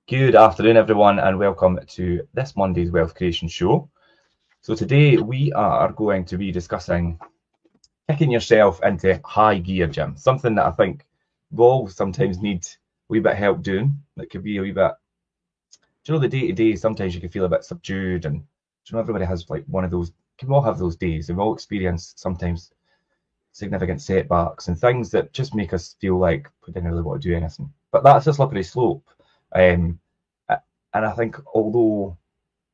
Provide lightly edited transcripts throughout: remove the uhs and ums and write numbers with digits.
Good afternoon, everyone, and welcome to this Monday's Wealth Creation Show. So today we are going to be discussing kicking yourself into high gear, Jim. Something that I think we all sometimes need a wee bit of help doing. It could be a wee bit, the day to day, sometimes you can feel a bit subdued, and everybody has like one of those, can we all have those days, and we all experience sometimes significant setbacks and things that just make us feel like we didn't really want to do anything. But that's a slippery slope. Um, and I think although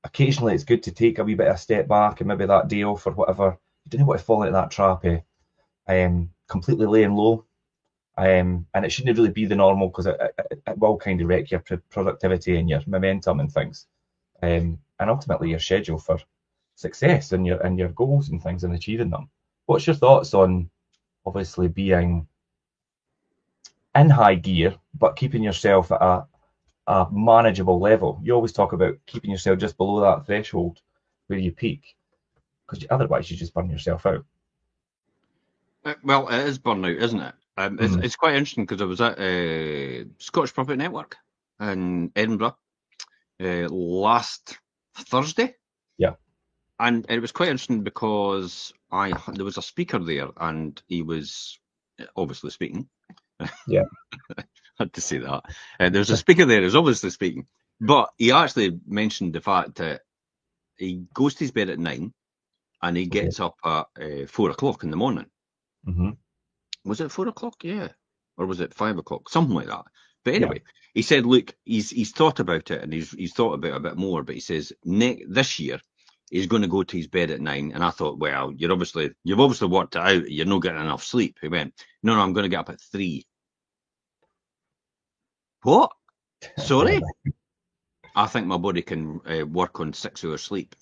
occasionally it's good to take a wee bit of a step back and maybe that day off or whatever, you don't want to fall into that trap of completely laying low. And it shouldn't really be the normal because it will kind of wreck your productivity and your momentum and things. And ultimately your schedule for success and your goals and things and achieving them. What's your thoughts on obviously being in high gear but keeping yourself at a manageable level? You always talk about keeping yourself just below that threshold where you peak, because otherwise you just burn yourself out. Well, it is burnout, isn't it? It's, Mm. it's quite interesting because I was at Scottish Property Network in Edinburgh last Thursday, Yeah, and it was quite interesting because there was a speaker there, and he was obviously speaking. yeah, Had to say that. There was a speaker there who was obviously speaking, but he actually mentioned the fact that he goes to his bed at 9 and he okay. gets up at 4 o'clock in the morning. Hmm. Was it 4 o'clock? Yeah. Or was it 5 o'clock? Something like that. But Yeah, anyway, he said, look, he's thought about it and he's thought about it a bit more, but he says this year he's going to go to his bed at 9. And I thought, well, you've obviously worked it out. You're not getting enough sleep. He went, no, I'm going to get up at 3. What? Sorry? I think my body can work on 6 hours sleep.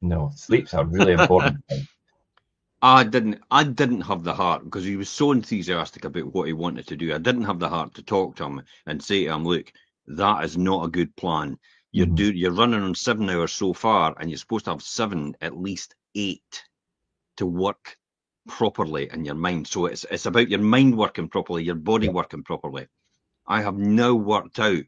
no, sleep's a really important thing. I didn't have the heart because he was so enthusiastic about what he wanted to do. I didn't have the heart to talk to him and say to him, look, that is not a good plan. Hmm. You're running on 7 hours so far, and you're supposed to have seven, at least 8 to work properly in your mind. So it's about your mind working properly, your body Yeah, working properly. I have now worked out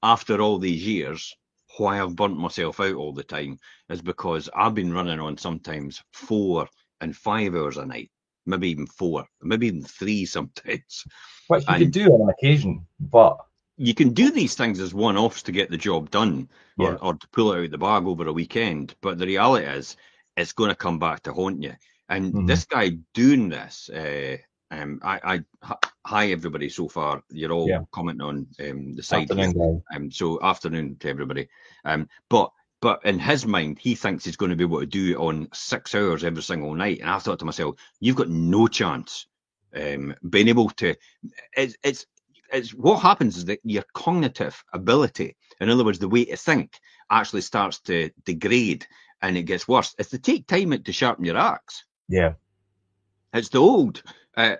after all these years why I've burnt myself out all the time is because I've been running on sometimes 4 and 5 hours a night, maybe even 4, maybe even 3 sometimes. which you could And do on an occasion, but you can do these things as one-offs to get the job done yeah. or to pull it out of the bag over a weekend. But the reality is, it's going to come back to haunt you. And Hmm. this guy doing this, hi everybody so far. You're all Yeah, commenting on the side here. afternoon guy. So afternoon to everybody. But in his mind, he thinks he's going to be able to do it on 6 hours every single night. And I thought to myself, you've got no chance being able to. It's what happens is that your cognitive ability, in other words, the way to think, actually starts to degrade and it gets worse. It's to take time out to sharpen your axe. Yeah, It's the old. I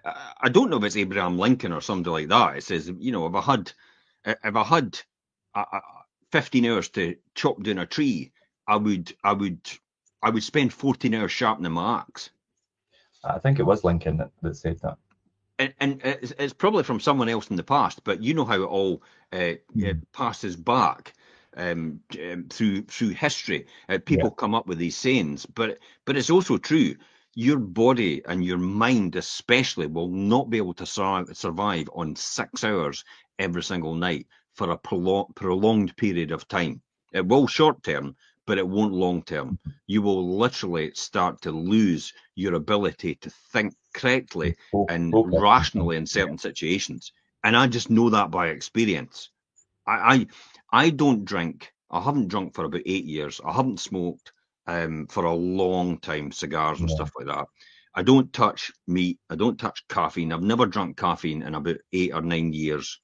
don't know if it's Abraham Lincoln or somebody like that. It says, if I had 15 hours to chop down a tree, I would spend 14 hours sharpening my axe. I think it was Lincoln that said that. And it's probably from someone else in the past, but you know how it all Mm. passes back through history. Yeah, People come up with these sayings, but it's also true. Your body and your mind, especially, will not be able to survive on 6 hours every single night for a prolonged period of time. It will short term, but it won't long term. You will literally start to lose your ability to think correctly and focus. rationally in Yeah, certain situations. And I just know that by experience. I I don't drink. I haven't drunk for about 8 years. I haven't smoked for a long time, cigars and yeah. stuff like that. I don't touch meat. I don't touch caffeine. I've never drunk caffeine in about 8 or 9 years.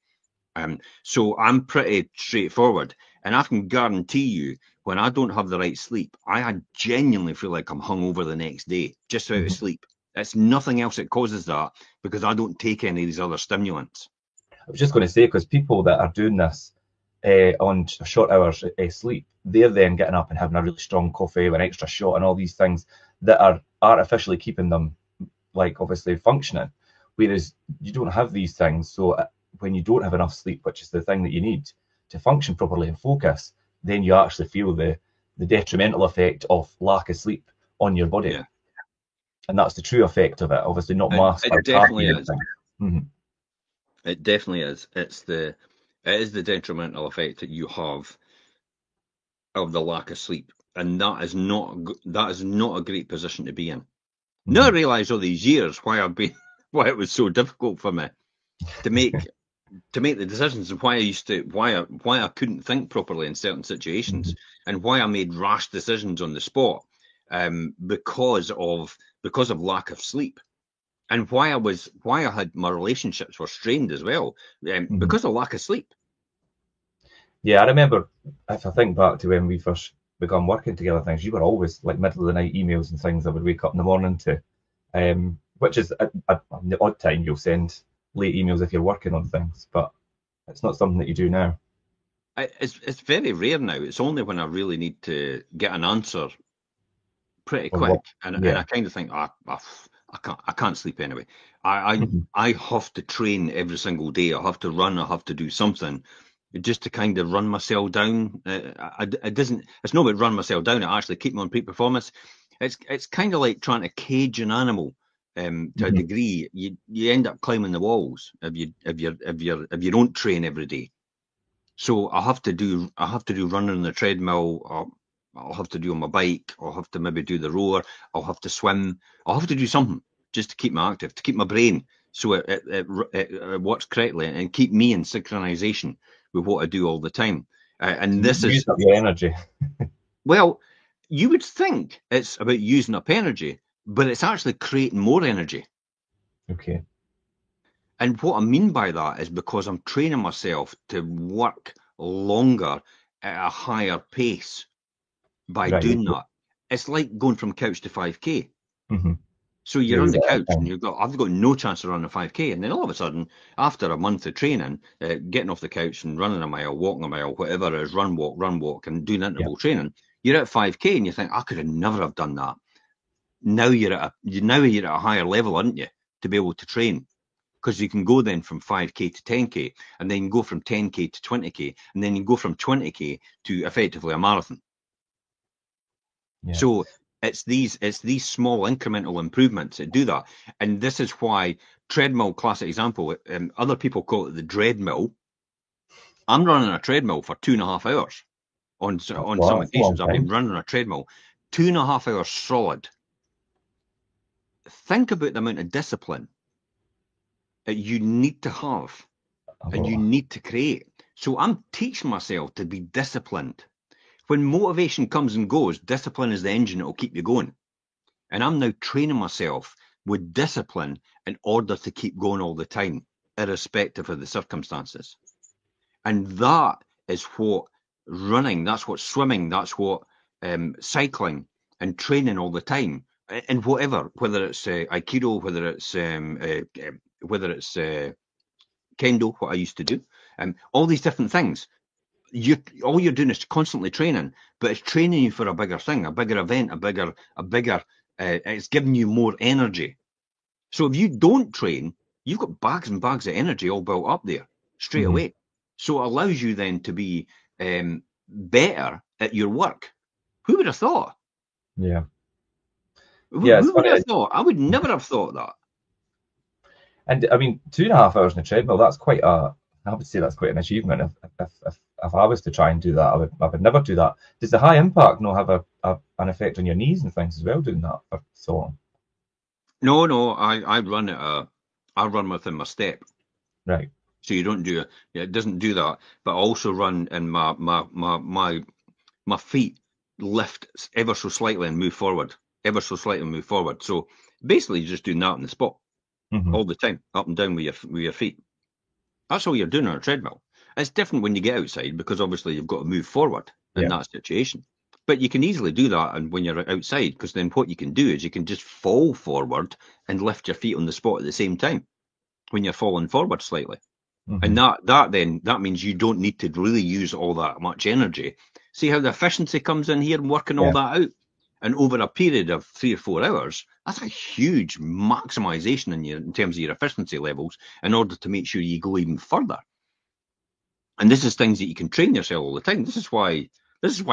So I'm pretty straightforward, and I can guarantee you, when I don't have the right sleep, I genuinely feel like I'm hungover the next day, just out of Mhm. sleep. It's nothing else that causes that because I don't take any of these other stimulants. I was just going to say, because people that are doing this on short hours sleep, they're then getting up and having a really strong coffee with an extra shot and all these things that are artificially keeping them, like, obviously functioning. Whereas you don't have these things. So when you don't have enough sleep, which is the thing that you need, to function properly and focus, then you actually feel the detrimental effect of lack of sleep on your body. Yeah. And that's the true effect of it, obviously not masked by It definitely caffeine. is. Mm-hmm. It definitely is. It is the detrimental effect that you have of the lack of sleep, and that is not a great position to be in. Mm-hmm. Now I realise all these years why it was so difficult for me to make the decisions, and why I couldn't think properly in certain situations, and why I made rash decisions on the spot, because of lack of sleep, and why I had my relationships were strained as well, because of lack of sleep. Yeah, I remember, if I think back to when we first began working together, things, you were always like middle of the night emails and things I would wake up in the morning to, which is the odd time you'll send late emails if you're working on things, but it's not something that you do now. It's very rare now. It's only when I really need to get an answer pretty Or quick, what? and Yeah. I kind of think, I can't sleep anyway. I have to train every single day. I have to run. I have to do something just to kind of run myself down. It's not about run myself down. It actually keep me on peak performance. It's kind of like trying to cage an animal. To a degree, you end up climbing the walls if you don't train every day. So I have to do running on the treadmill, or I'll have to do on my bike, I'll have to maybe do the rower, I'll have to swim, I'll have to do something just to keep me active, to keep my brain so it works correctly and keep me in synchronization with what I do all the time. And this is up your energy. Well, you would think it's about using up energy, but it's actually creating more energy. Okay. And what I mean by that is because I'm training myself to work longer at a higher pace by doing that. It's like going from couch to 5K. So you're on the couch and I've got no chance of running a 5K. And then all of a sudden, after a month of training, getting off the couch and running a mile, walking a mile, whatever it is, run, walk, and doing interval training, you're at 5K and you think, I could have never have done that. Now you're at a higher level, aren't you, to be able to train? Because you can go then from 5K to 10K, and then go from 10K to 20K, and then you go from 20K to effectively a marathon. Yeah. So it's these small incremental improvements that do that. And this is why treadmill, classic example, other people call it the dreadmill. I'm running a treadmill for 2.5 hours. On some occasions, I've been running a treadmill 2.5 hours solid. Think about the amount of discipline that you need to have and you need to create. So I'm teaching myself to be disciplined. When motivation comes and goes, discipline is the engine that will keep you going. And I'm now training myself with discipline in order to keep going all the time, irrespective of the circumstances. And that is what running, that's what swimming, that's what cycling and training all the time, and whether it's Aikido, whether it's Kendo, what I used to do, all these different things. All you're doing is constantly training, but it's training you for a bigger thing, a bigger event, a bigger. It's giving you more energy. So if you don't train, you've got bags and bags of energy all built up there straight away. So it allows you then to be better at your work. Who would have thought? Yeah. Who would have thought? I would never have thought that. And I mean, 2.5 hours on a treadmill, that's I would say that's quite an achievement. If I was to try and do that, I would never do that. Does the high impact not have an effect on your knees and things as well, doing that for so long? No, I run within my step. Right. So you don't do it doesn't do that, but I also run and my feet lift ever so slightly and move forward. So basically you're just doing that on the spot all the time, up and down with your feet. That's all you're doing on a treadmill. It's different when you get outside because obviously you've got to move forward in that situation. But you can easily do that and when you're outside, because then what you can do is you can just fall forward and lift your feet on the spot at the same time when you're falling forward slightly. And that means you don't need to really use all that much energy. See how the efficiency comes in here and working all that out? And over a period of 3 or 4 hours, that's a huge maximization in terms of your efficiency levels in order to make sure you go even further. And this is things that you can train yourself all the time. This is why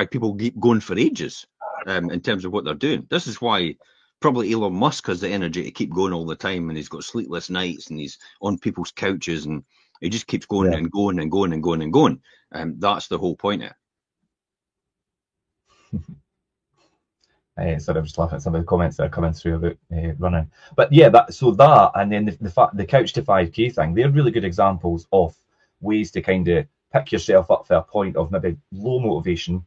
people keep going for ages in terms of what they're doing. This is why probably Elon Musk has the energy to keep going all the time, and he's got sleepless nights, and he's on people's couches, and he just keeps going and going and going and going and going. That's the whole point of it. Sorry, I'm just laughing at some of the comments that are coming through about running. But yeah, that and then the Couch to 5K thing, they're really good examples of ways to kind of pick yourself up for a point of maybe low motivation,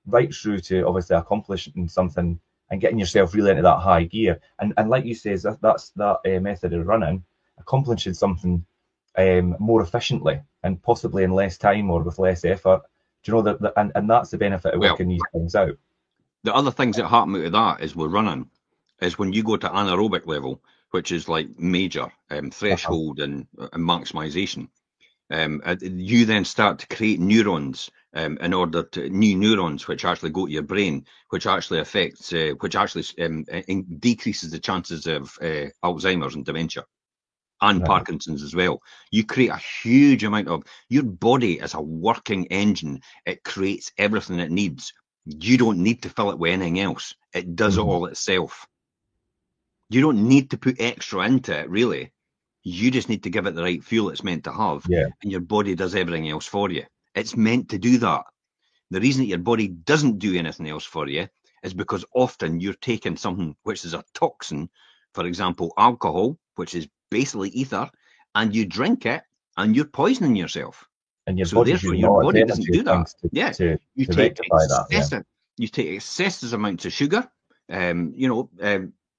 right through to obviously accomplishing something and getting yourself really into that high gear. And like you say, that's that method of running, accomplishing something more efficiently and possibly in less time or with less effort. Do you know and that's the benefit of working these things out. The other things that happen out of that is with running is when you go to anaerobic level, which is like major threshold and maximization. You then start to create neurons in order to new neurons, which actually go to your brain, which actually affects, which actually decreases the chances of Alzheimer's and dementia and Parkinson's as well. You create a huge amount of, your body is a working engine. It creates everything it needs. You don't need to fill it with anything else. It does it all itself. You don't need to put extra into it, really. You just need to give it the right fuel it's meant to have, and your body does everything else for you. It's meant to do that. The reason that your body doesn't do anything else for you is because often you're taking something which is a toxin, for example, alcohol, which is basically ether, and you drink it and you're poisoning yourself. And your body doesn't do that. You take excessive amounts of sugar,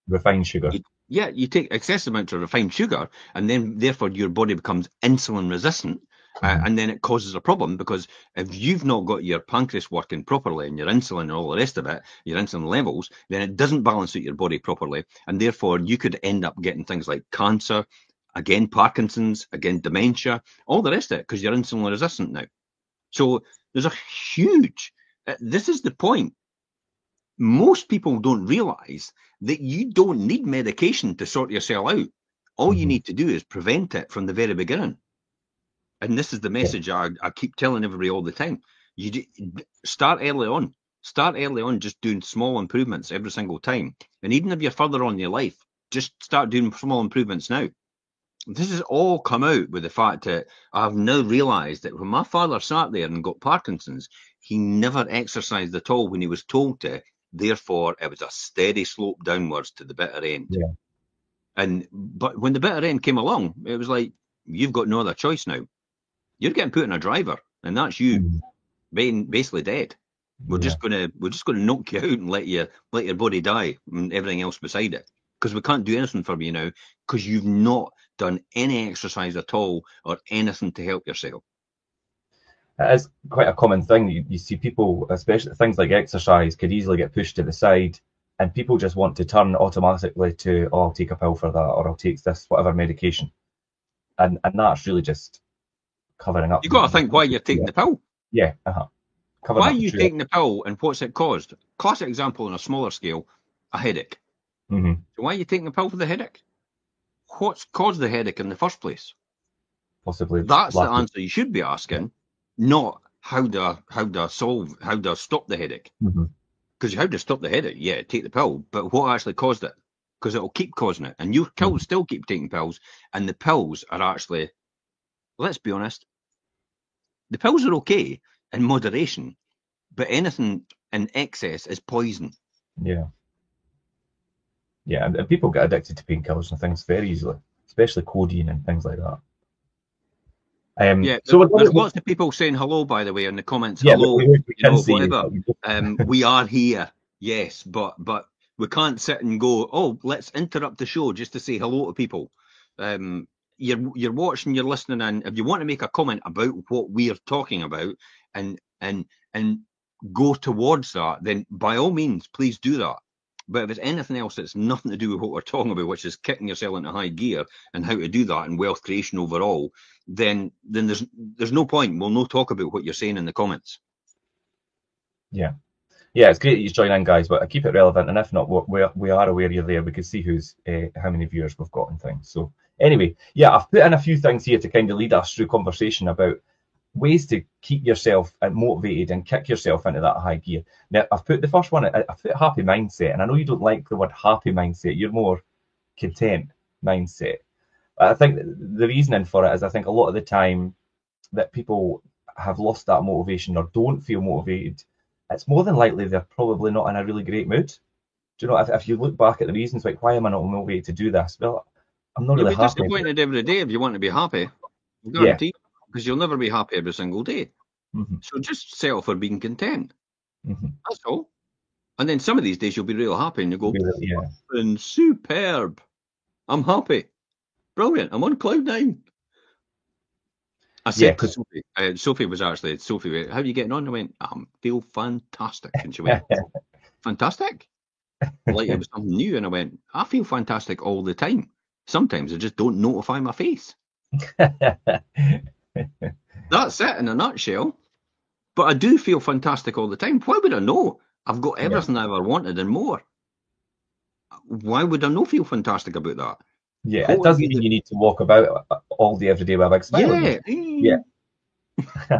refined sugar. You take excessive amounts of refined sugar, and then therefore your body becomes insulin resistant, and then it causes a problem, because if you've not got your pancreas working properly and your insulin and all the rest of it, your insulin levels, then it doesn't balance out your body properly, and therefore you could end up getting things like cancer, again Parkinson's, again dementia, all the rest of it, because you're insulin resistant now. So there's a huge, this is the point. Most people don't realize that you don't need medication to sort yourself out. All you need to do is prevent it from the very beginning. And this is the message I keep telling everybody all the time. You start early on. Start early on, just doing small improvements every single time. And even if you're further on in your life, just start doing small improvements now. This has all come out with the fact that I've now realised that when my father sat there and got Parkinson's, he never exercised at all when he was told to. Therefore, it was a steady slope downwards to the bitter end. But when the bitter end came along, it was like, you've got no other choice now. You're getting put in a driver, and that's you being basically dead. We're just gonna knock you out and let your body die and everything else beside it, because we can't do anything for you now, because you've not done any exercise at all or anything to help yourself. It is quite a common thing. You see people, especially things like exercise, could easily get pushed to the side, and people just want to turn automatically to, oh, I'll take a pill for that, or I'll take this whatever medication, and that's really just covering up. You've got to think why you're taking the pill. Why are you taking the pill, and what's it caused? Classic example on a smaller scale, a headache. So why are you taking the pill for the headache? What's caused the headache in the first place? Possibly. That's the answer you should be asking, not how to stop the headache. Because how to stop the headache, take the pill, but what actually caused it? Because it'll keep causing it, and you still keep taking pills, and the pills are actually, let's be honest, the pills are okay in moderation, but anything in excess is poison. And people get addicted to painkillers and things very easily, especially codeine and things like that. So there's lots of people saying hello, by the way, in the comments. Hello, whatever. We are here, yes, but we can't sit and go, oh, let's interrupt the show just to say hello to people. You're watching, you're listening, and if you want to make a comment about what we are talking about and go towards that, then by all means, please do that. But if it's anything else that's nothing to do with what we're talking about, which is kicking yourself into high gear and how to do that and wealth creation overall, then there's no point. We'll no talk about what you're saying in the comments. Yeah, it's great that you join in, guys, but I keep it relevant, and if not, we are aware you're there. We can see how many viewers we've got and things. So anyway, I've put in a few things here to kind of lead us through conversation about ways to keep yourself motivated and kick yourself into that high gear. Now, I've put the first one, I've put happy mindset, and I know you don't like the word happy mindset, you're more content mindset. I think the reasoning for it is I think a lot of the time that people have lost that motivation or don't feel motivated, it's more than likely they're probably not in a really great mood. Do you know, if you look back at the reasons, like, why am I not motivated to do this? Well, I'm not You'll really be happy. disappointed every day if you want to be happy. I Yeah. guarantee, because you'll never be happy every single day. Mm-hmm. So just settle for being content. Mm-hmm. That's all. And then some of these days you'll be real happy and you go, Yeah. and superb. I'm happy. Brilliant. I'm on cloud nine. I said to Sophie, Sophie was actually, Sophie, how are you getting on? I went, I feel fantastic. And she went, fantastic? Like it was something new. And I went, I feel fantastic all the time. Sometimes I just don't notify my face. That's it in a nutshell. But I do feel fantastic all the time. Why would I know? I've got everything I ever wanted and more. Why would I not feel fantastic about that? Yeah, it doesn't mean you need to walk about all day every day with a big smile. Yeah. Yeah.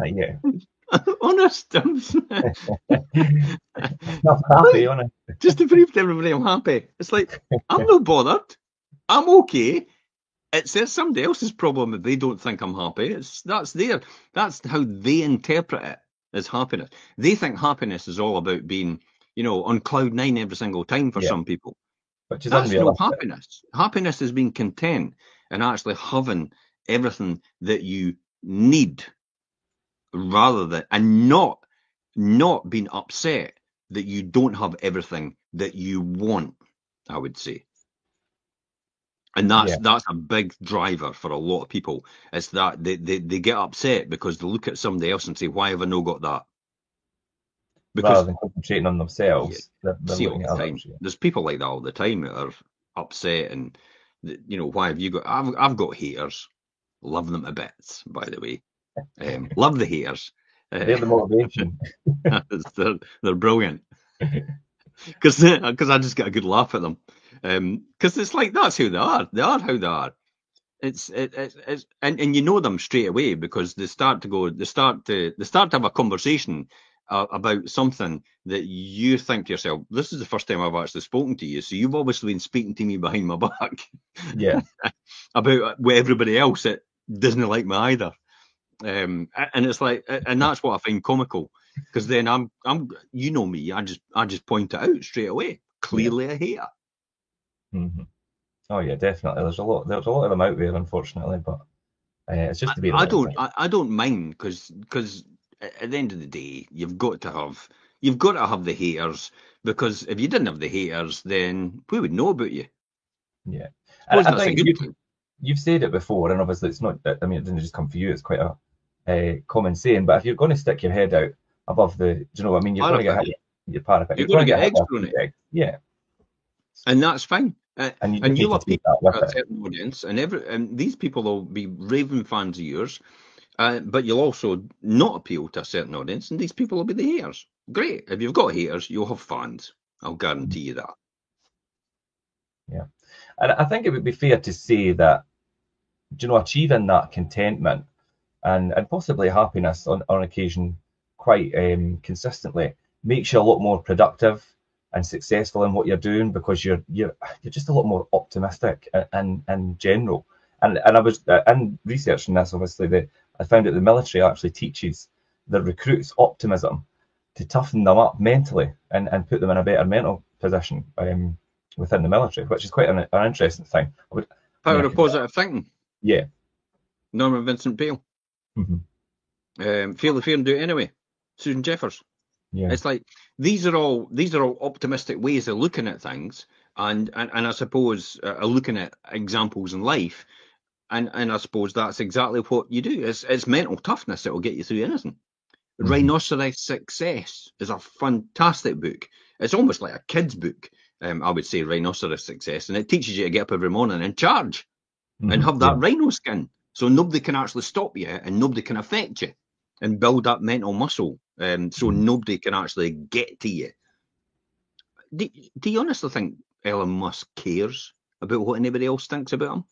Yeah. Honest. I'm happy, honest. Just to prove to everybody I'm happy. It's like, I'm not bothered. I'm okay. It's somebody else's problem if they don't think I'm happy. That's how they interpret it as happiness. They think happiness is all about being, on cloud nine every single time for some people. Which is That's no unrealistic. happiness. Happiness is being content and actually having everything that you need, rather than and not being upset that you don't have everything that you want, I would say. And that's a big driver for a lot of people. It's that they get upset because they look at somebody else and say, why have I not got that? Because rather than concentrating on themselves, they're looking at others. There's people like that all the time that are upset and, why have you got... I've got haters. Love them to bits, by the way. Love the haters. They're the motivation. they're brilliant. Because I just get a good laugh at them. Because it's like, that's who they are. They are how they are. It's and you know them straight away because they start to have a conversation about something that you think to yourself, this is the first time I've actually spoken to you, so you've obviously been speaking to me behind my back. Yeah. About with everybody else that doesn't like me either. And it's like, and that's what I find comical, because then I'm you know me, I just point it out straight away. Clearly a hater. Mm-hmm. Oh yeah, definitely. There's a lot of them out there, unfortunately, but it's just to be. I don't mind because at the end of the day, you've got to have the haters, because if you didn't have the haters, then we would know about you. Yeah, and I think you've said it before, and obviously it's not. I mean, it didn't just come for you. It's quite a common saying. But if you're going to stick your head out above the, do you know what I mean? You're going to get hit. Your parapet. You're going to get eggs thrown at you. Yeah, and that's fine. And you'll appeal to a certain audience, and these people will be raving fans of yours, but you'll also not appeal to a certain audience, and these people will be the haters. Great. If you've got haters, you'll have fans. I'll guarantee you that. Yeah. And I think it would be fair to say that, achieving that contentment and possibly happiness on occasion quite consistently makes you a lot more productive and successful in what you're doing, because you're just a lot more optimistic in general. And I was in researching this, obviously, I found that the military actually teaches the recruits optimism to toughen them up mentally and put them in a better mental position within the military, which is quite an interesting thing. Power of positive thinking. Yeah. Norman Vincent Peale. Mm-hmm. Feel the fear and do it anyway. Susan Jeffers. Yeah. It's like these are all optimistic ways of looking at things, and I suppose looking at examples in life, and I suppose that's exactly what you do. It's mental toughness that will get you through anything. Mm-hmm. Rhinoceros Success is a fantastic book. It's almost like a kid's book. I would say Rhinoceros Success, and it teaches you to get up every morning and charge, and have that rhino skin, so nobody can actually stop you and nobody can affect you, and build that mental muscle, so nobody can actually get to you. Do you honestly think Elon Musk cares about what anybody else thinks about him?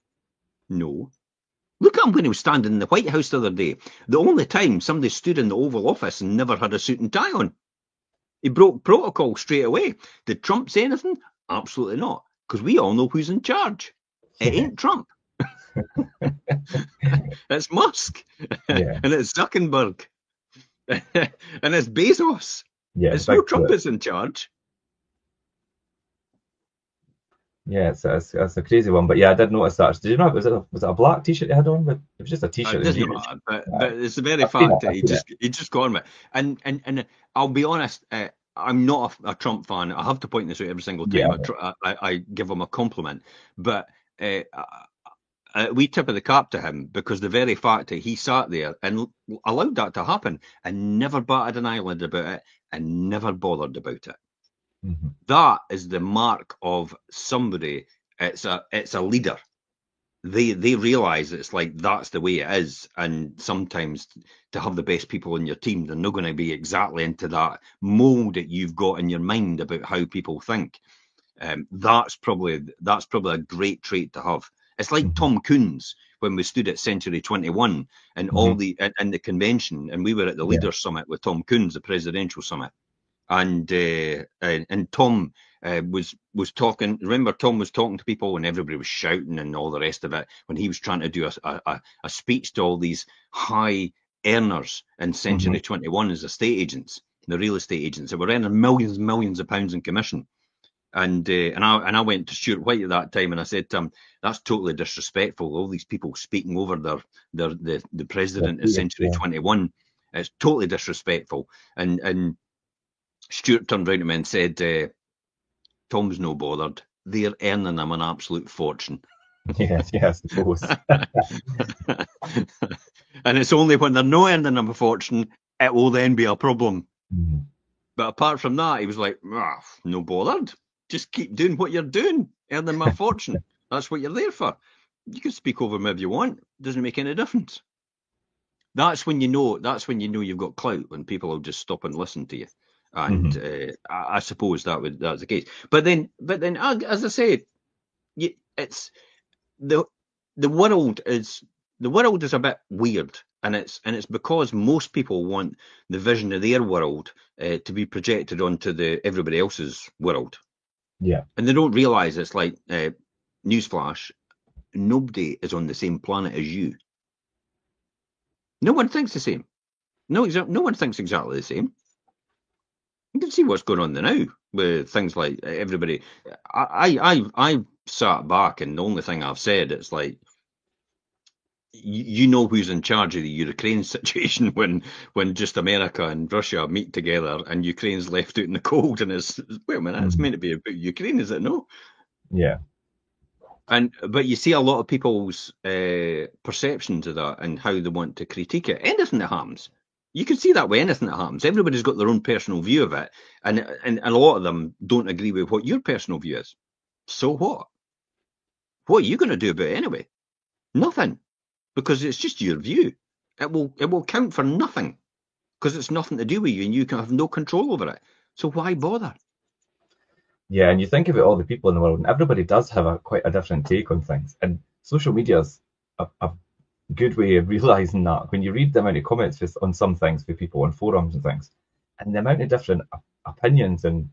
No. Look at him when he was standing in the White House the other day. The only time somebody stood in the Oval Office and never had a suit and tie on. He broke protocol straight away. Did Trump say anything? Absolutely not, because we all know who's in charge. It ain't Trump. It's Musk. And it's Zuckerberg. And it's Bezos. Yeah, it's no Trump is in charge. Yeah, it's a crazy one, but yeah, I did notice that. Did you know was it a black T-shirt you had on? But it was just a T-shirt. It doesn't matter, but it's the very fact that he just got on with it. And I'll be honest, I'm not a Trump fan. I have to point this out every single time I give him a compliment, but we tip of the cap to him, because the very fact that he sat there and allowed that to happen and never batted an eyelid about it and never bothered about it. Mm-hmm. That is the mark of somebody. It's a leader. They realise it's like that's the way it is, and sometimes to have the best people in your team, they're not going to be exactly into that mold that you've got in your mind about how people think. That's probably a great trait to have. It's like Tom Coons when we stood at Century 21 and all the in the convention, and we were at the Leaders Summit with Tom Coons, the presidential summit, and Tom was talking. Remember, Tom was talking to people, and everybody was shouting and all the rest of it when he was trying to do a speech to all these high earners in Century 21 as estate agents, the real estate agents that were earning millions and millions of pounds in commission. And I went to Stuart White at that time, and I said to him, "That's totally disrespectful. All these people speaking over the president of Century 21. It's totally disrespectful." And Stuart turned around to me and said, "Tom's no bothered. They're earning him an absolute fortune." Yes, I suppose. And it's only when they're not earning him a fortune, it will then be a problem. Mm-hmm. But apart from that, he was like, "No bothered. Just keep doing what you're doing, earning my fortune. That's what you're there for. You can speak over me if you want. It doesn't make any difference." That's when you know you've got clout, when people will just stop and listen to you. And I suppose that's the case. But then, as I said, it's the world is a bit weird, and it's because most people want the vision of their world to be projected onto everybody else's world. Yeah, and they don't realise it's like newsflash: nobody is on the same planet as you. No one thinks the same. No one thinks exactly the same. You can see what's going on now with things like everybody. I sat back, and the only thing I've said, it's like, you know who's in charge of the Ukraine situation when just America and Russia meet together and Ukraine's left out in the cold, and it's, wait a minute, it's meant to be about Ukraine, is it no? Yeah. But you see a lot of people's perceptions of that and how they want to critique it. Anything that happens, you can see that with anything that happens. Everybody's got their own personal view of it, and a lot of them don't agree with what your personal view is. So what? What are you going to do about it anyway? Nothing, because it's just your view. It will count for nothing, because it's nothing to do with you, and you can have no control over it. So why bother? Yeah, and you think about all the people in the world, and everybody does have quite a different take on things. And social media is a good way of realising that. When you read the amount of comments on some things for people on forums and things, and the amount of different opinions and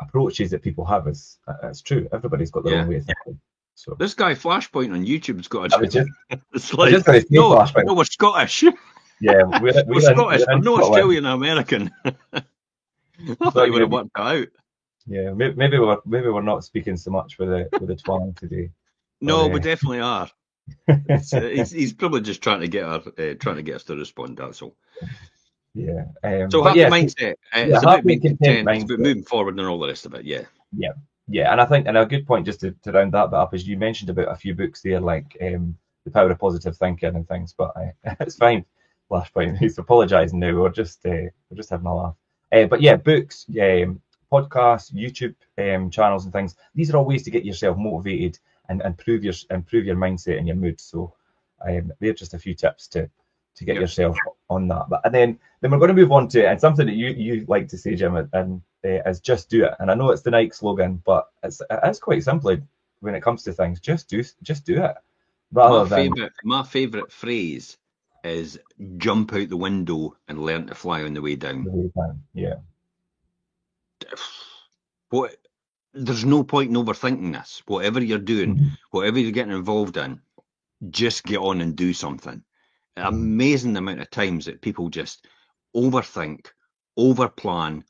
approaches that people have, it's true. Everybody's got their own way of thinking. So this guy Flashpoint on YouTube's got a... It's like, no, we're Scottish. Yeah, we're Scottish. We're not Australian American. I thought you would have worked that out. Yeah, maybe we're not speaking so much with the twang today. No, we definitely are. He's probably just trying to get us to respond. That's all. Yeah. So happy mindset. It's about being content. It's about moving forward and all the rest of it. Yeah. Yeah, and I think, and a good point just to round that bit up is you mentioned about a few books there, like The Power of Positive Thinking and things, but it's fine. Flashpoint, he's apologising now. We're just having a laugh. But yeah, books, podcasts, YouTube channels and things. These are all ways to get yourself motivated and improve your mindset and your mood. So they're just a few tips to get yourself on that. But and then we're going to move on to, and something that you like to say, Jim, and is just do it. And I know it's the Nike slogan, but it's quite simply when it comes to things, just do it. rather than My favourite phrase is jump out the window and learn to fly on the way down. the way down. Yeah. What? There's no point in overthinking this. Whatever you're doing, Mhm. whatever you're getting involved in, just get on and do something. Amazing the amount of times that people just overthink, overplan,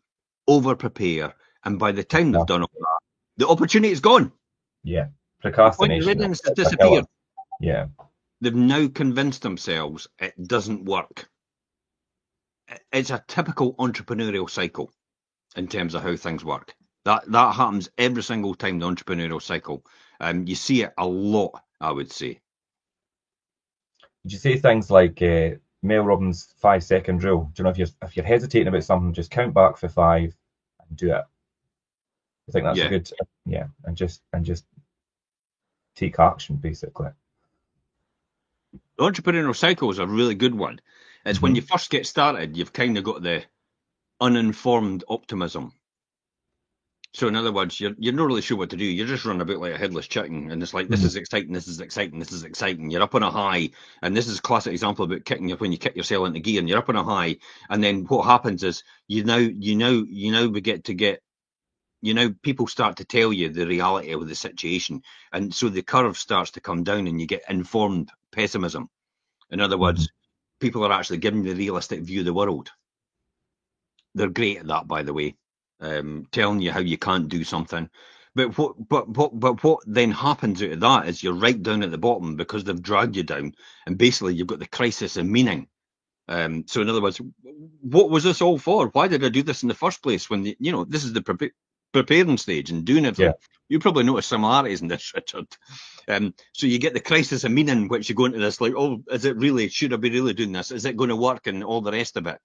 overprepare, and by the time they've done all that, the opportunity is gone. Yeah. The point of Procrastination. readiness has It's a disappeared. killer. Yeah. They've now convinced themselves it doesn't work. It's a typical entrepreneurial cycle in terms of how things work. That happens every single time, the entrepreneurial cycle. You see it a lot, I would say. Did you say things like Mel Robbins' 5-second rule? Do you know if you're hesitating about something, just count back for 5 and do it. I think that's a good and just take action basically. The entrepreneurial cycle is a really good one. It's when you first get started, you've kind of got the uninformed optimism. So in other words, you're not really sure what to do. You're just running about like a headless chicken, and it's like, this is exciting, this is exciting, this is exciting. You're up on a high, and this is a classic example about kicking when you kick yourself into gear, and you're up on a high, and then what happens is people start to tell you the reality of the situation, and so the curve starts to come down, and you get informed pessimism. In other words, people are actually giving you the realistic view of the world. They're great at that, by the way. Telling you how you can't do something, but what then happens out of that is you're right down at the bottom because they've dragged you down, and basically you've got the crisis of meaning. So in other words, what was this all for? Why did I do this in the first place? When this is the preparing stage and doing everything. You probably notice similarities in this, Richard. So you get the crisis of meaning, which you go into this like, oh, is it really? Should I be really doing this? Is it going to work? And all the rest of it.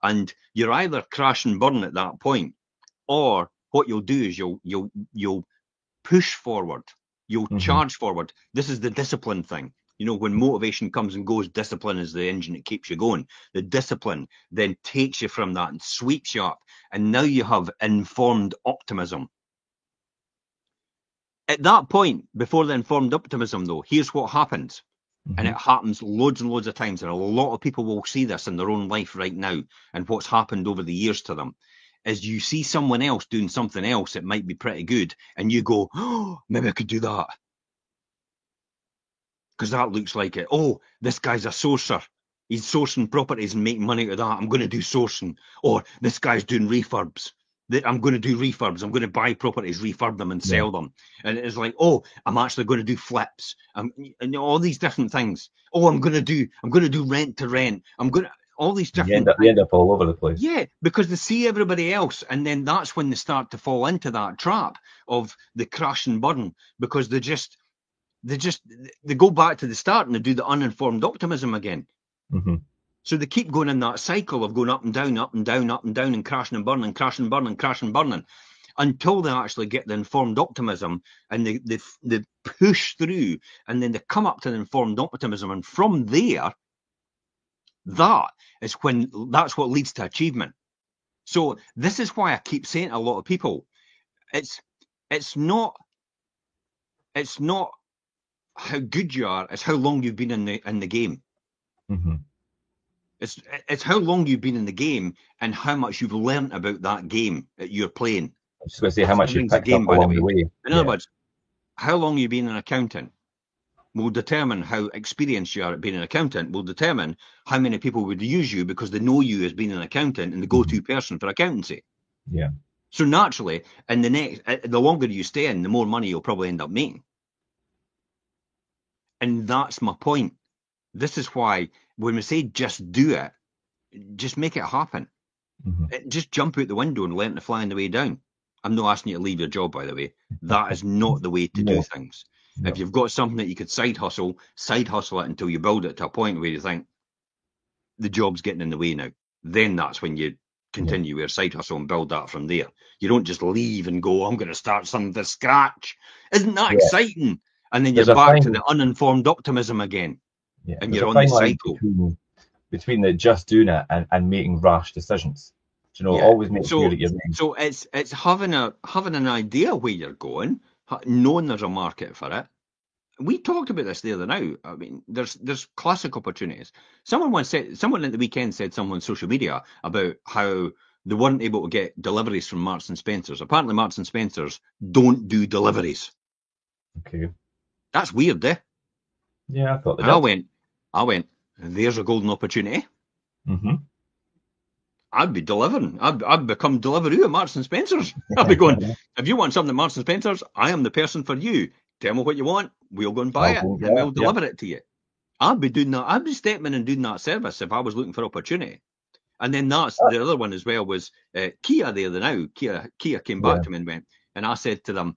And you're either crash and burn at that point, or what you'll do is you'll push forward, you'll charge forward. This is the discipline thing. When motivation comes and goes, discipline is the engine that keeps you going. The discipline then takes you from that and sweeps you up, and now you have informed optimism. At that point, before the informed optimism, though, here's what happens. And it happens loads and loads of times, and a lot of people will see this in their own life right now, and what's happened over the years to them is you see someone else doing something else that might be pretty good, and you go, oh, maybe I could do that. Because that looks like it. Oh, this guy's a sourcer. He's sourcing properties and making money out of that. I'm going to do sourcing. Or this guy's doing refurbs. I'm going to do refurbs. I'm going to buy properties, refurb them, and sell them. And it's like, oh, I'm actually going to do flips. And all these different things. Oh, I'm going to do rent to rent. All these different you end up all over the place. Yeah, because they see everybody else, and then that's when they start to fall into that trap of the crash and burn, because they go back to the start and they do the uninformed optimism again. So they keep going in that cycle of going up and down, up and down, up and down, and crashing and burning, crashing and burning, crashing and burning, until they actually get the informed optimism, and they push through, and then they come up to the informed optimism, and from there, that's what leads to achievement. So this is why I keep saying to a lot of people, it's not how good you are, it's how long you've been in the game. It's how long you've been in the game and how much you've learned about that game that you're playing. I was just going to say how much you've picked up along the way. In other words, how long you've been an accountant will determine how experienced you are at being an accountant, will determine how many people would use you because they know you as being an accountant and the go-to person for accountancy. Yeah. So naturally, the longer you stay in, the more money you'll probably end up making. And that's my point. This is why when we say just do it, just make it happen. Just jump out the window and learn to fly on the way down. I'm not asking you to leave your job, by the way. That is not the way to do things. If you've got something that you could side hustle it until you build it to a point where you think the job's getting in the way now. Then that's when you continue your side hustle and build that from there. You don't just leave and go, I'm going to start something from scratch. Isn't that exciting? And then you're back to the uninformed optimism again. Yeah. And you're on the cycle. Between the just doing it and making rash decisions. Always make sure that you're making. So it's having an idea where you're going, knowing there's a market for it, we talked about this the other night. I mean, there's classic opportunities. Someone at the weekend said something on social media about how they weren't able to get deliveries from Marks and Spencers. Apparently, Marks and Spencers don't do deliveries. Okay. That's weird, eh? Yeah, I thought they And did. I went, there's a golden opportunity. Mm-hmm. I'd be delivering. I'd become Deliveroo at Marks and Spencers. I'd be going, if you want something at Marks and Spencers, I am the person for you. Tell me what you want. We'll go and buy it, and we'll deliver it to you. I'd be doing that. I'd be stepping in and doing that service if I was looking for opportunity. And then that's the other one as well was Kia the other now. Kia came back to me and went, and I said to them,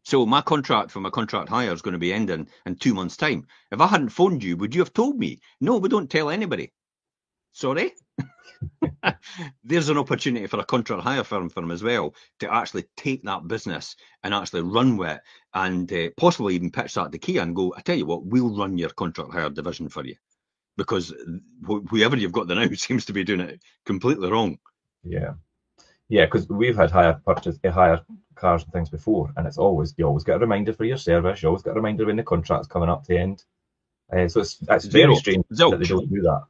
so my contract for my contract hire is going to be ending in 2 months' time. If I hadn't phoned you, would you have told me? No, we don't tell anybody. Sorry. There's an opportunity for a contract hire firm for them as well to actually take that business and actually run with it, and possibly even pitch that to Kia and go, I tell you what, we'll run your contract hire division for you, because whoever you've got there now seems to be doing it completely wrong. Yeah, because we've had hire cars and things before, and it's always, you always get a reminder for your service, you always get a reminder when the contract's coming up to the end. So it's very strange that they don't do that.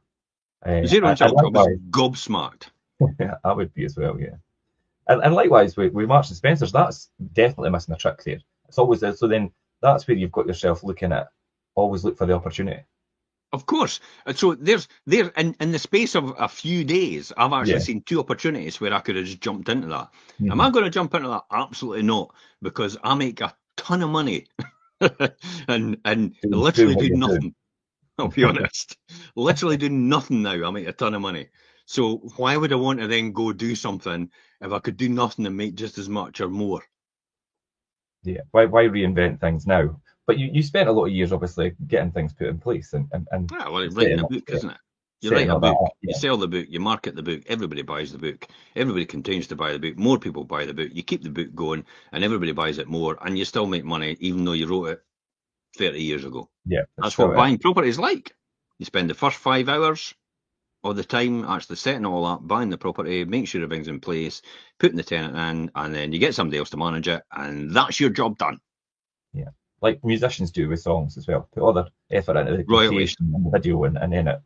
Zero and Zilch, I was gobsmacked. I would be as well, yeah. And likewise with Marks and Spencers, that's definitely missing a trick there. It's always there. So then that's where you've got yourself looking at, always look for the opportunity. Of course. So there's in the space of a few days, I've actually seen 2 opportunities where I could have just jumped into that. Mm-hmm. Am I going to jump into that? Absolutely not, because I make a ton of money and literally do nothing. I'll be honest. Literally do nothing now. I make a ton of money. So why would I want to then go do something if I could do nothing and make just as much or more? Yeah. Why reinvent things now? But you spent a lot of years obviously getting things put in place and well, writing a book, isn't it? You write a book, you sell the book, you market the book, everybody buys the book, everybody continues to buy the book, more people buy the book, you keep the book going, and everybody buys it more, and you still make money even though you wrote it 30 years ago. Yeah, that's what buying property is like. You spend the first 5 hours of the time actually setting it all up, buying the property, making sure everything's in place, putting the tenant in, and then you get somebody else to manage it, and that's your job done. Yeah, like musicians do with songs as well. Put all their effort into the creation and the video, and then it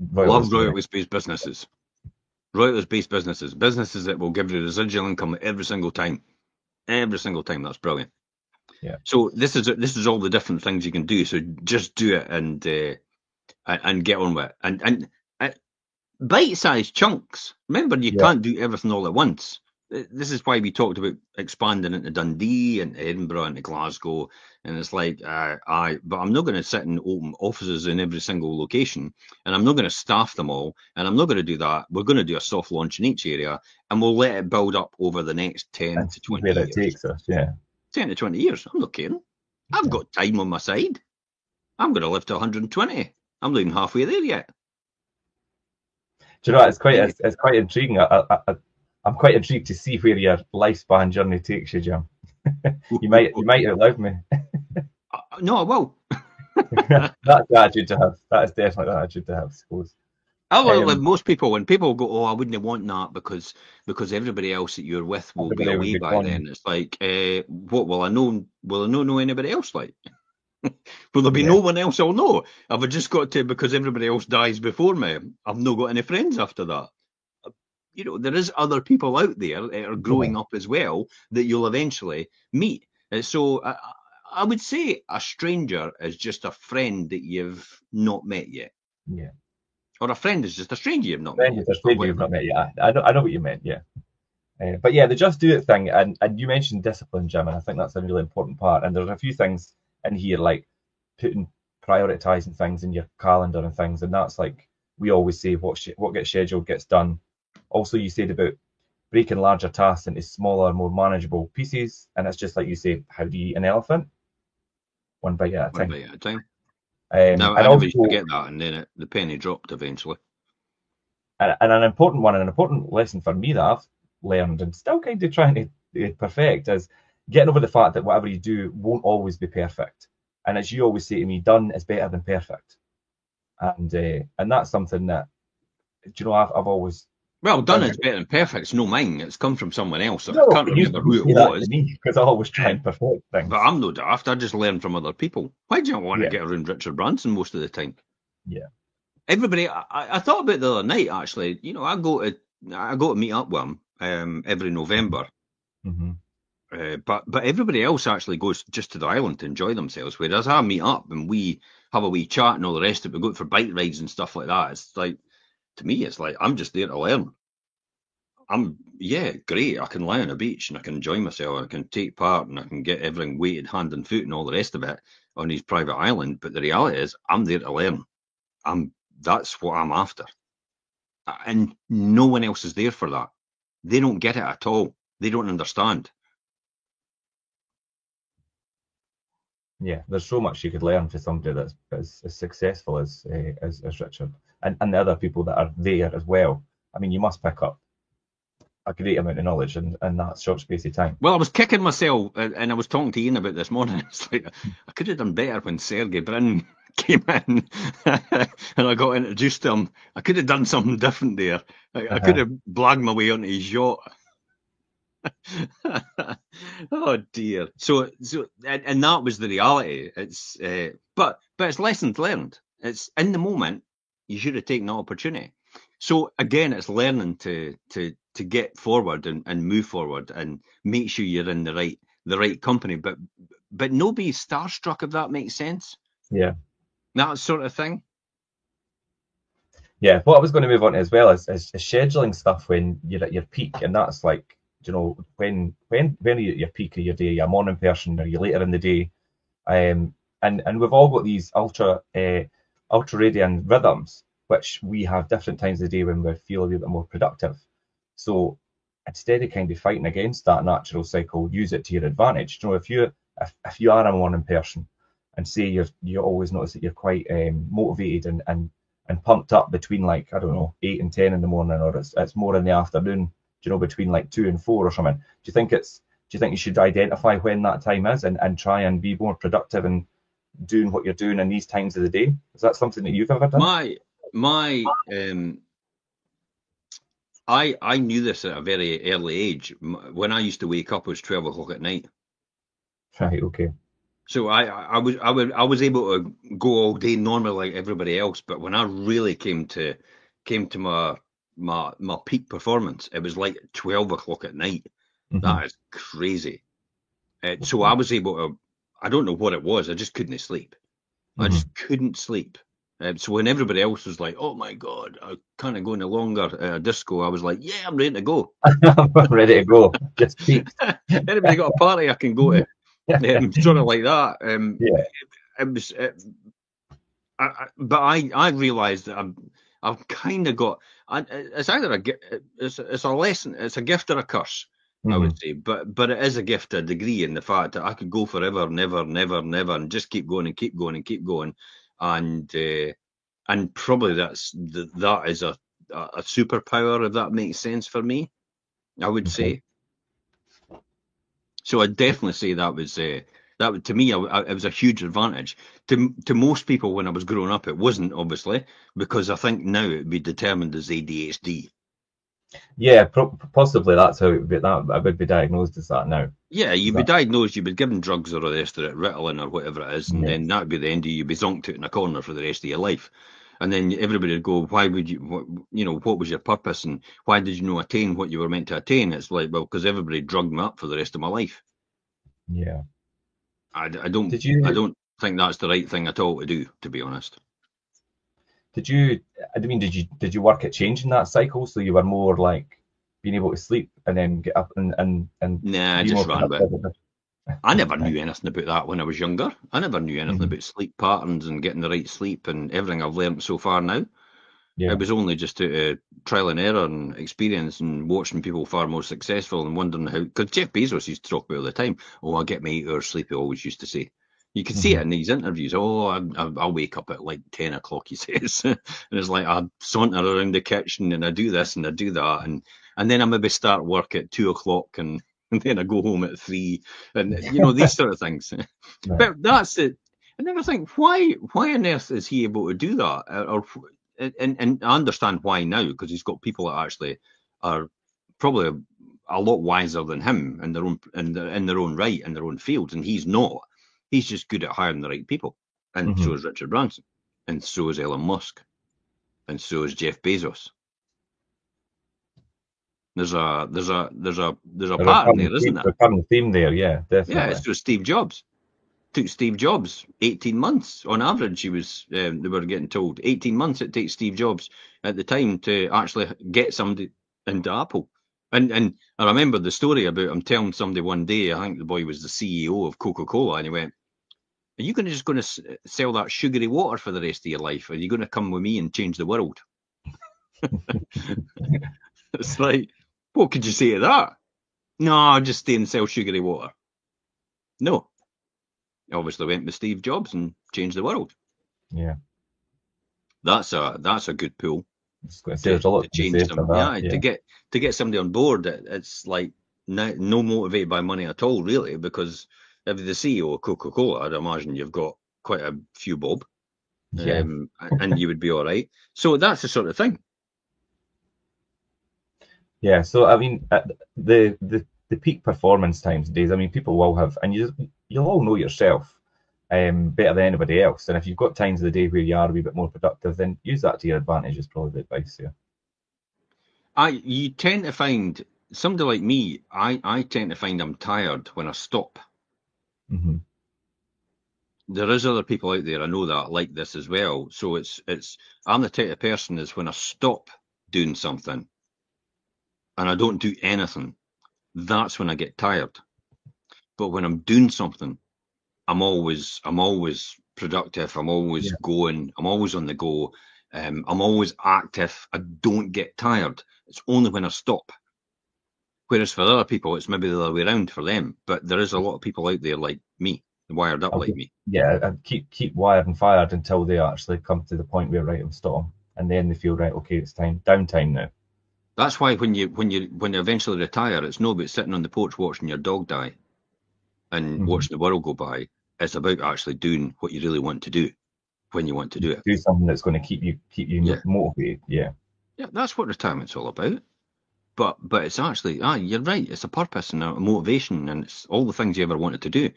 love royalties-based businesses. Royalties-based businesses that will give you residual income every single time. Every single time. That's brilliant. Yeah. So this is all the different things you can do. So just do it and get on with it. And bite-sized chunks. Remember, you can't do everything all at once. This is why we talked about expanding into Dundee and Edinburgh and Glasgow. And it's like, but I'm not going to sit and open offices in every single location, and I'm not going to staff them all, and I'm not going to do that. We're going to do a soft launch in each area, and we'll let it build up over the next 10 to 20 years. Where it takes us, yeah. 10 to 20 years. I'm not caring. I've got time on my side. I'm going to live to 120. I'm not even halfway there yet. Do you know, it's quite intriguing. I'm quite intrigued to see where your lifespan journey takes you, Jim. you might outlive me. No, I will. That's the attitude to have. That is definitely the attitude to have, I suppose. I will outlive most people. When people go, "Oh, I wouldn't want that because everybody else that you're with will be away by then." It's like, what will I know? Will I not know anybody else? Like, will there be no one else I'll know? Have I just got to, because everybody else dies before me, I've not got any friends after that? You know, there is other people out there that are growing up as well that you'll eventually meet. So I would say a stranger is just a friend that you've not met yet. Yeah. Or a friend is just a stranger you've not met yet. A stranger you've not met yet. I know what you meant, yeah. But yeah, the just do it thing, and you mentioned discipline, Jim, and I think that's a really important part. And there's a few things in here like prioritizing things in your calendar and things, and that's like we always say what gets scheduled gets done. Also, you said about breaking larger tasks into smaller, more manageable pieces, and it's just like you say, how do you eat an elephant? One bite at a time. One bite at a time. Now, I never used to get that, and then the penny dropped eventually. And an important one, and an important lesson for me that I've learned and still kind of trying to perfect is getting over the fact that whatever you do won't always be perfect. And as you always say to me, done is better than perfect. And that's something that, you know, I've always. Well, done is better than perfect. It's no mine. It's come from someone else. No, I can't remember who it was. Because I always try and perfect things. But I'm no daft. I just learn from other people. Why do you want to get around Richard Branson most of the time? Yeah. Everybody, I thought about it the other night, actually. You know, I go to meet up with him every November. Mm-hmm. But everybody else actually goes just to the island to enjoy themselves, whereas I meet up and we have a wee chat and all the rest of it. We go for bike rides and stuff like that. It's like, to me, it's like I'm just there to learn. Great. I can lie on a beach and I can enjoy myself. I can take part and I can get everything weighted hand and foot and all the rest of it on his private island. But the reality is, I'm there to learn. That's what I'm after. And no one else is there for that. They don't get it at all. They don't understand. Yeah, there's so much you could learn from somebody that's as successful as Richard, and the other people that are there as well. I mean, you must pick up a great amount of knowledge in that short space of time. Well, I was kicking myself, and I was talking to Ian about this morning. It's like, I could have done better when Sergey Brin came in and I got introduced to him. I could have done something different there. I could have blagged my way onto his yacht. Oh dear. So and that was the reality. It's but it's lessons learned. It's in the moment. You should have taken the opportunity. So again, it's learning to get forward and move forward and make sure you're in the right company. But nobody's starstruck, if that makes sense. Yeah. That sort of thing. Yeah. What I was going to move on to as well is scheduling stuff when you're at your peak, and that's like, you know, when are you at your peak of your day? Are you a morning person? Are you later in the day? And we've all got these ultradian rhythms, which we have different times of the day when we feel a little bit more productive. So instead of kind of fighting against that natural cycle, use it to your advantage. You know, if you are a morning person and say you always notice that you're quite motivated and pumped up between, like, I don't know, 8 and 10 in the morning, or it's more in the afternoon, you know, between like 2 and 4 or something. Do you think you should identify when that time is and try and be more productive and doing what you're doing in these times of the day? Is that something that you've ever done? I knew this at a very early age. When I used to wake up, it was 12 o'clock at night. Right. Okay. So I was able to go all day normally like everybody else, but when I really came to my peak performance, it was like 12 o'clock at night. Mm-hmm. That is crazy. So I was able to, I don't know what it was, I just couldn't sleep. Mm-hmm. I just couldn't sleep. So when everybody else was like, oh my God, I can't go any longer disco, I was like, yeah, I'm ready to go. I'm ready to go. Just peak. Anybody got a party I can go to? Sort of like that. It was, but I realised that I've kind of got. It's either it's a lesson, it's a gift or a curse. Mm-hmm. I would say, but it is a gift to a degree in the fact that I could go forever, never, and just keep going and keep going and keep going, and probably that is a superpower, if that makes sense for me. I would say. So I'd definitely say that was to me it was a huge advantage. To most people when I was growing up, it wasn't, obviously, because I think now it would be determined as ADHD. Yeah, possibly that's how I would be diagnosed as that now. Yeah, you'd be diagnosed, you'd be given drugs or the rest of it, Ritalin or whatever it is, and then that would be the end of you. You'd be zonked out in a corner for the rest of your life. And then everybody would go, why would you, what was your purpose and why did you not attain what you were meant to attain? It's like, well, because everybody drugged me up for the rest of my life. Yeah. I don't think that's the right thing at all to do, to be honest. Did you work at changing that cycle so you were more like being able to sleep and then get up and Nah, I just ran with it. I never knew anything about that when I was younger. I never knew anything about sleep patterns and getting the right sleep and everything I've learned so far now. Yeah. It was only just trial and error and experience and watching people far more successful and wondering how, because Jeff Bezos used to talk about all the time, I get my 8 hours sleep, he always used to say. You can see it in these interviews. I'll wake up at like 10 o'clock, he says. And it's like I saunter around the kitchen and I do this and I do that. And then I maybe start work at 2 o'clock and then I go home at 3, and these sort of things. Right. But that's it. I never think, why on earth is he able to do that? Or and I understand why now, because he's got people that actually are probably a lot wiser than him in their own in their own right, in their own fields, and he's not. He's just good at hiring the right people, and so is Richard Branson, and so is Elon Musk, and so is Jeff Bezos. There's a pattern there, isn't there? There's a common theme there, yeah, definitely. Yeah, it's through Steve Jobs. Took Steve Jobs 18 months on average. He was they were getting told 18 months it takes Steve Jobs at the time to actually get somebody into Apple. And I remember the story about him telling somebody one day, I think the boy was the CEO of Coca-Cola, and he went, "Are you just going to sell that sugary water for the rest of your life? Or are you going to come with me and change the world?" It's like, what could you say to that? No, I'll just stay and sell sugary water. No. Obviously went with Steve Jobs and changed the world. Yeah. That's a good pull. There's a lot to change them. To get somebody on board, it's like no motivated by money at all, really, because if the CEO of Coca-Cola, I'd imagine you've got quite a few bob. Yeah. And you would be all right. So that's the sort of thing. Yeah, so I mean, the peak performance times days, I mean, people will have, and you'll all know yourself better than anybody else. And if you've got times of the day where you are a wee bit more productive, then use that to your advantage is probably the advice here. You tend to find, somebody like me, I tend to find I'm tired when I stop. Mm-hmm. There is other people out there, I know that, like this as well. So I'm the type of person is when I stop doing something and I don't do anything, that's when I get tired. But when I'm doing something, I'm always productive. I'm always going. I'm always on the go. I'm always active. I don't get tired. It's only when I stop. Whereas for other people, it's maybe the other way around for them. But there is a lot of people out there like me, wired up like me. Yeah, and keep wired and fired until they actually come to the point where right, I'm stop, and then they feel right. Okay, it's downtime now. That's why when you eventually retire, it's not about sitting on the porch watching your dog die and watching the world go by. It's about actually doing what you really want to do when you want to do it. Do something that's going to keep you motivated. Yeah. Yeah, that's what retirement's all about. But it's actually, you're right. It's a purpose and a motivation, and it's all the things you ever wanted to do.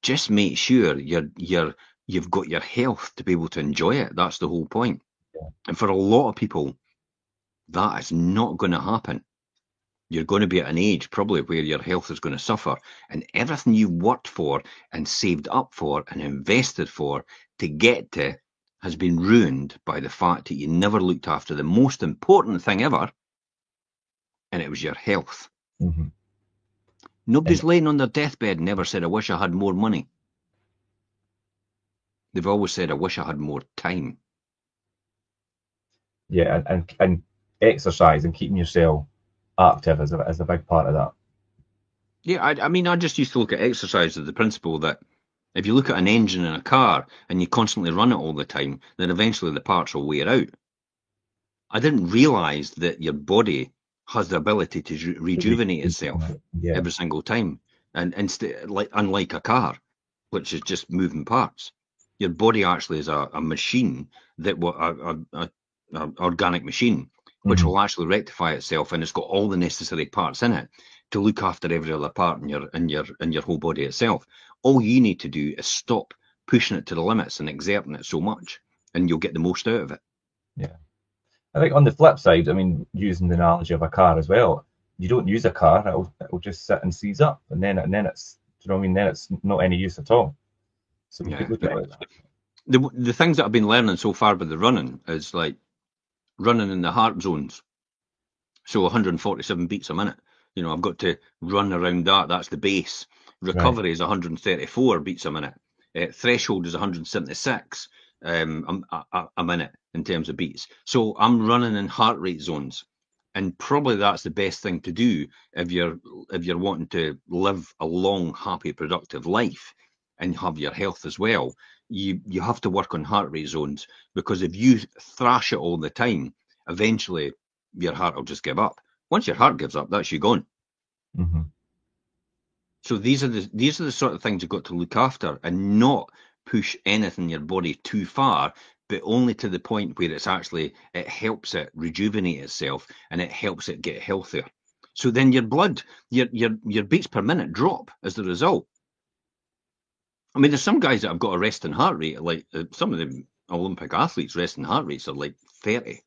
Just make sure you've got your health to be able to enjoy it. That's the whole point. Yeah. And for a lot of people, that is not going to happen. You're going to be at an age probably where your health is going to suffer, and everything you worked for and saved up for and invested for to get to has been ruined by the fact that you never looked after the most important thing ever, and it was your health. Mm-hmm. Nobody's laying on their deathbed and never said, "I wish I had more money." They've always said, "I wish I had more time." Yeah, and exercise and keeping yourself active is a big part of that. Yeah, I mean, I just used to look at exercise as the principle that if you look at an engine in a car and you constantly run it all the time, then eventually the parts will wear out. I didn't realise that your body has the ability to rejuvenate itself every single time, and instead, unlike a car, which is just moving parts, your body actually is a machine that an organic machine, which will actually rectify itself, and it's got all the necessary parts in it to look after every other part in your whole body itself. All you need to do is stop pushing it to the limits and exerting it so much, and you'll get the most out of it. Yeah. I think on the flip side, I mean, using the analogy of a car as well, you don't use a car, it'll just sit and seize up, and then it's, you know what I mean, then it's not any use at all. So we could look at it. The things that I've been learning so far with the running is like running in the heart zones. So 147 beats a minute. You know, I've got to run around that. That's the base. Recovery is 134 beats a minute. Threshold is 176 a minute in terms of beats. So I'm running in heart rate zones, and probably that's the best thing to do if you're wanting to live a long, happy, productive life and have your health as well. You have to work on heart rate zones, because if you thrash it all the time, eventually your heart will just give up. Once your heart gives up, that's you gone. Mm-hmm. So these are the sort of things you've got to look after, and not push anything in your body too far but only to the point where it helps it rejuvenate itself and it helps it get healthier. So then your blood, your beats per minute drop as the result. I mean, there's some guys that have got a resting heart rate, like some of the Olympic athletes' resting heart rates are like 30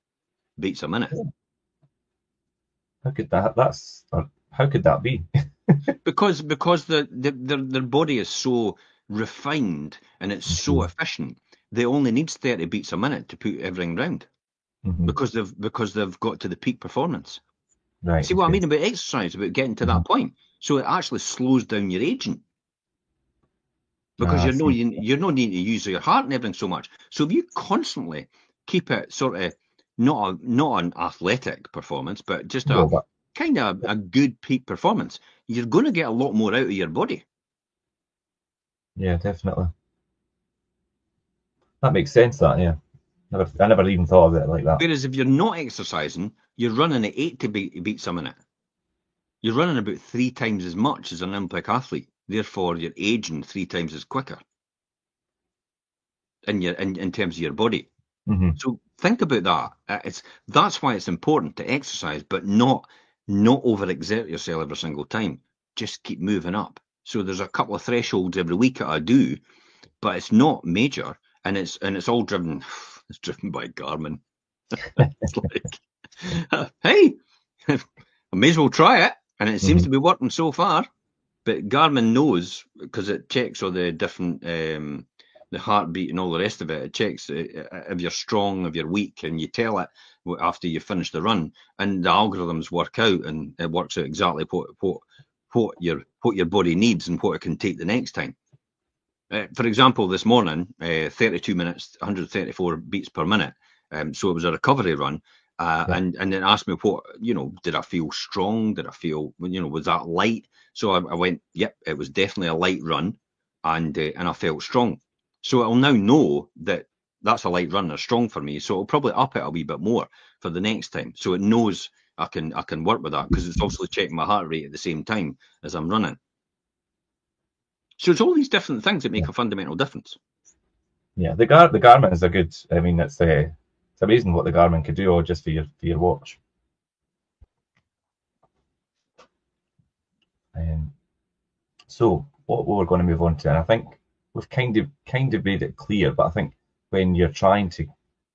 beats a minute. How could how could that be? because their body is so refined and it's so efficient. They only needs 30 beats a minute to put everything round because they've got to the peak performance. Right. See what I mean about exercise, about getting to that point. So it actually slows down your aging. Because you're not needing to use your heart and everything so much. So if you constantly keep it sort of not an athletic performance, but just kind of a good peak performance, you're going to get a lot more out of your body. Yeah, definitely. That makes sense. That I never even thought of it like that. Whereas if you're not exercising, you're running at 80 beats a minute. You're running about 3 times as much as an Olympic athlete. Therefore, you're aging 3 times as quicker in terms of your body. So think about that. That's why it's important to exercise, but not overexert yourself every single time. Just keep moving up. So there's a couple of thresholds every week that I do, but it's not major, and it's all driven. It's driven by Garmin. It's like, hey, I may as well try it, and it seems to be working so far. But Garmin knows, because it checks all the different the heartbeat and all the rest of it. It checks if you're strong, if you're weak, and you tell it after you finish the run, and the algorithms work out, and it works out exactly what your body needs and what it can take the next time. For example, this morning, 32 minutes, 134 beats per minute. So it was a recovery run. And then asked me what, did I feel strong? Did I feel, was that light? So I went, yep, it was definitely a light run, and I felt strong. So I'll now know that that's a light run, or strong for me. So it'll probably up it a wee bit more for the next time. So it knows I can work with that, because it's also checking my heart rate at the same time as I'm running. So it's all these different things that make a fundamental difference. Yeah, the Garmin is a good. I mean, it's amazing what the Garmin could do, all just for your watch. So what we're going to move on to, and I think we've kind of made it clear, but I think when you're trying to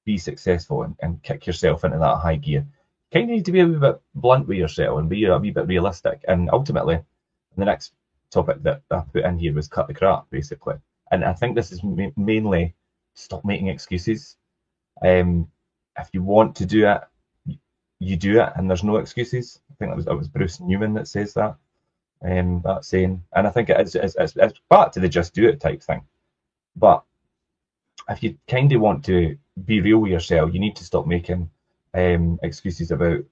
be successful and kick yourself into that high gear, you kind of need to be a wee bit blunt with yourself and be a wee bit realistic. And ultimately, the next topic that I put in here was cut the crap, basically. And I think this is mainly stop making excuses. If you want to do it, you do it, and there's no excuses. I think that was Bruce Newman that says that. That saying, and I think it's back to the just do it type thing. But if you kind of want to be real with yourself, you need to stop making excuses about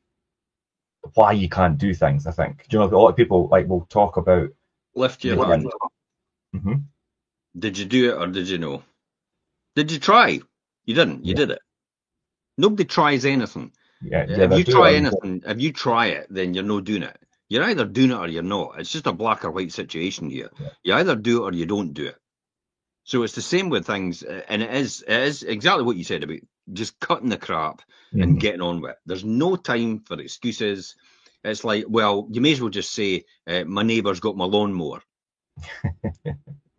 why you can't do things. I think, a lot of people will talk about lift your hand. Did you do it or did you know? Did you try? You didn't. You did it. Nobody tries anything. If you try it, then you're not doing it. You're either doing it or you're not. It's just a black or white situation here. Yeah. You either do it or you don't do it. So it's the same with things, and it is exactly what you said about just cutting the crap and getting on with it. There's no time for excuses. It's like, well, you may as well just say, my neighbour's got my lawnmower.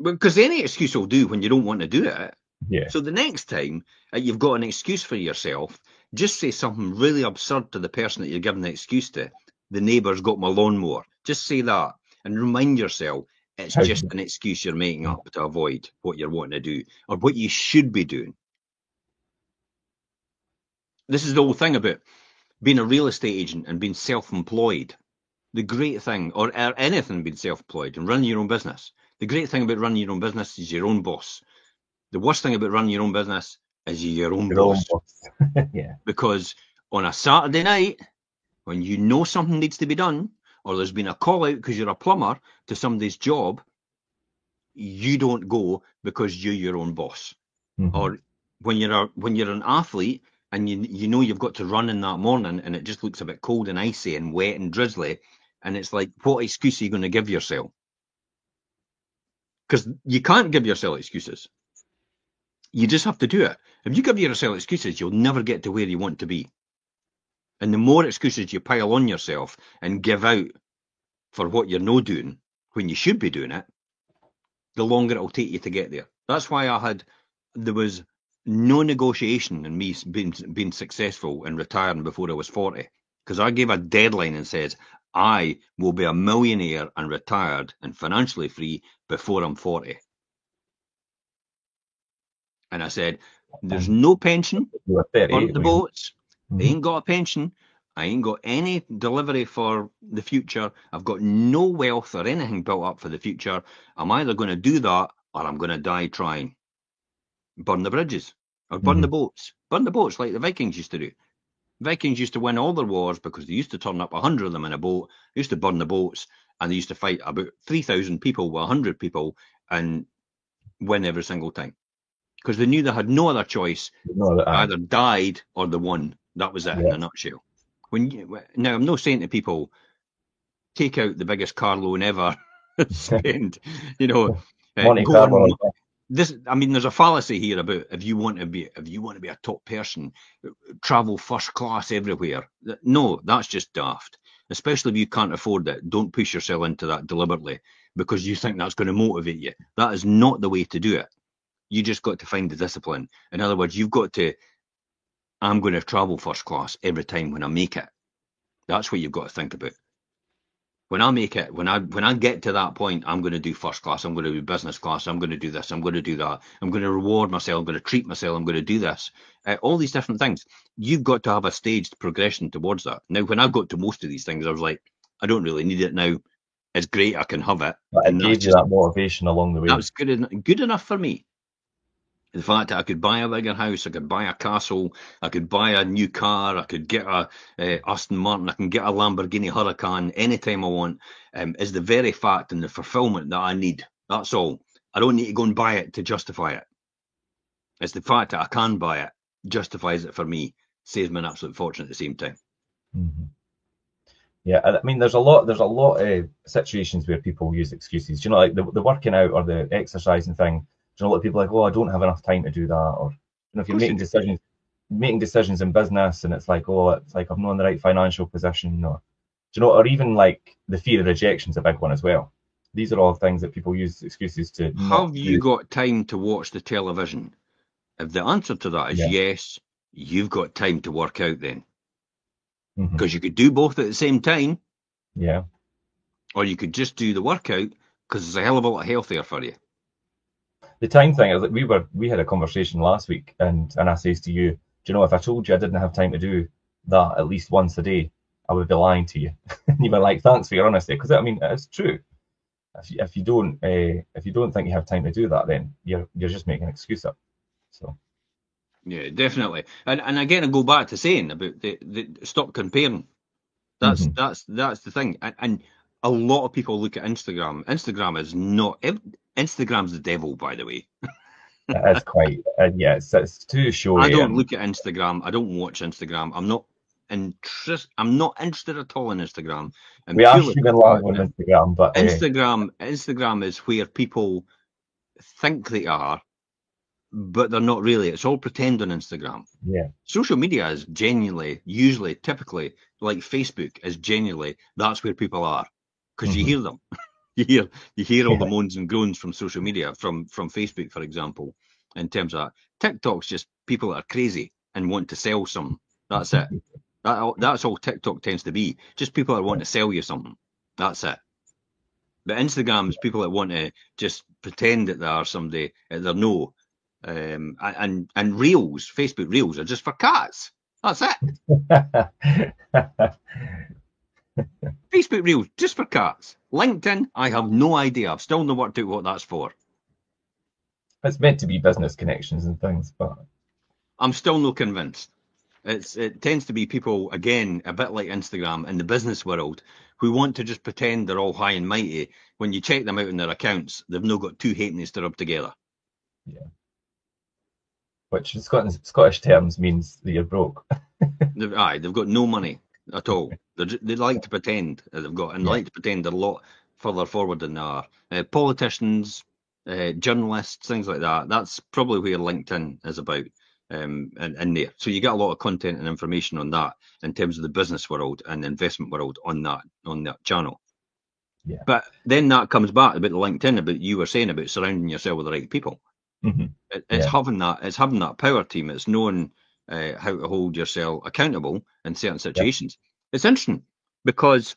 Because any excuse will do when you don't want to do it. Yeah. So the next time you've got an excuse for yourself, just say something really absurd to the person that you're giving the excuse to. The neighbour's got my lawnmower. Just say that and remind yourself it's just an excuse you're making up to avoid what you're wanting to do or what you should be doing. This is the whole thing about being a real estate agent and being self-employed. The great thing, or anything being self-employed and running your own business. The great thing about running your own business is your own boss. The worst thing about running your own business is you're your own boss. Yeah. Because on a Saturday night, when you know something needs to be done, or there's been a call out because you're a plumber to somebody's job, you don't go because you're your own boss. Or when you're an athlete and you know you've got to run in that morning and it just looks a bit cold and icy and wet and drizzly, and it's like, what excuse are you going to give yourself? Because you can't give yourself excuses. You just have to do it. If you give yourself excuses, you'll never get to where you want to be. And the more excuses you pile on yourself and give out for what you're not doing when you should be doing it, the longer it'll take you to get there. That's why there was no negotiation in me being successful in retiring before I was 40. Because I gave a deadline and says, I will be a millionaire and retired and financially free before I'm 40. And I said, there's no pension You were for 38, the were you? boats. I ain't got a pension. I ain't got any delivery for the future. I've got no wealth or anything built up for the future. I'm either going to do that or I'm going to die trying. Burn the bridges or burn the boats. Burn the boats like the Vikings used to do. Vikings used to win all their wars because they used to turn up 100 of them in a boat. They used to burn the boats, and they used to fight about 3,000 people with 100 people and win every single time. Because they knew they had no other choice. Either died or they won. That was it in a nutshell. Now, I'm not saying to people, take out the biggest car loan ever, spend, Monte go Carlo. on. There's a fallacy here about if you want to be a top person, travel first class everywhere. No, that's just daft. Especially if you can't afford it. Don't push yourself into that deliberately because you think that's going to motivate you. That is not the way to do it. You just got to find the discipline. In other words, you've got to, I'm going to travel first class every time when I make it. That's what you've got to think about. When I make it, when I get to that point, I'm going to do first class. I'm going to do business class. I'm going to do this. I'm going to do that. I'm going to reward myself. I'm going to treat myself. I'm going to do this. All these different things. You've got to have a staged progression towards that. Now, when I got to most of these things, I was like, I don't really need it now. It's great. I can have it. But it gave you that motivation along the way. That was good enough for me. The fact that I could buy a bigger house, I could buy a castle, I could buy a new car, I could get a Aston Martin, I can get a Lamborghini Huracan anytime I want, is the very fact and the fulfillment that I need. That's all. I don't need to go and buy it to justify it. It's the fact that I can buy it justifies it for me, saves me an absolute fortune at the same time. Mm-hmm. Yeah, I mean, there's a lot of situations where people use excuses. Like the working out or the exercising thing. A lot of people are like, oh, I don't have enough time to do that, or if you're making decisions in business, and it's like, oh, it's like I'm not in the right financial position, or even like the fear of rejection is a big one as well. These are all things that people use excuses to. Have you got time to watch the television? If the answer to that is yes, you've got time to work out then, because you could do both at the same time. Yeah. Or you could just do the workout because it's a hell of a lot healthier for you. The time thing is like we had a conversation last week, and I says to you, do you know, if I told you I didn't have time to do that at least once a day, I would be lying to you. And you were like, thanks for your honesty, because I mean it's true. If you don't think you have time to do that, then you're just making an excuse up. So. Yeah, definitely. And again, I go back to saying about the stop comparing. That's the thing. And a lot of people look at Instagram. Instagram is not. Instagram's the devil, by the way. It is quite. It's too showy. I don't look at Instagram. I don't watch Instagram. I'm not interested at all in Instagram. And we are human live on Instagram, but Instagram is where people think they are, but they're not really. It's all pretend on Instagram. Yeah. Social media is usually, typically, like Facebook is genuinely, that's where people are. Because you hear them. You hear all the moans and groans from social media, from Facebook, for example, in terms of that. TikTok's just people that are crazy and want to sell something. That's it. That's all TikTok tends to be. Just people that want to sell you something. That's it. But Instagram's people that want to just pretend that they are somebody, they're no. And Reels, Facebook Reels are just for cats. That's it. Facebook Reels, just for cats. LinkedIn, I have no idea. I've still not worked out what that's for. It's meant to be business connections and things, but I'm still not convinced. It tends to be people, again, a bit like Instagram in the business world, who want to just pretend they're all high and mighty. When you check them out in their accounts, they've not got two halfpennies to rub together. Yeah. Which in Scottish terms means that you're broke. They've got no money at all. They like to pretend they've got, and like to pretend they're a lot further forward than they are. Politicians, journalists, things like that. That's probably where LinkedIn is about. in there. So you get a lot of content and information on that in terms of the business world and the investment world on that channel. Yeah. But then that comes back about the LinkedIn, about you were saying about surrounding yourself with the right people. Mm-hmm. It's having that power team. It's knowing how to hold yourself accountable in certain situations. Yep. It's interesting because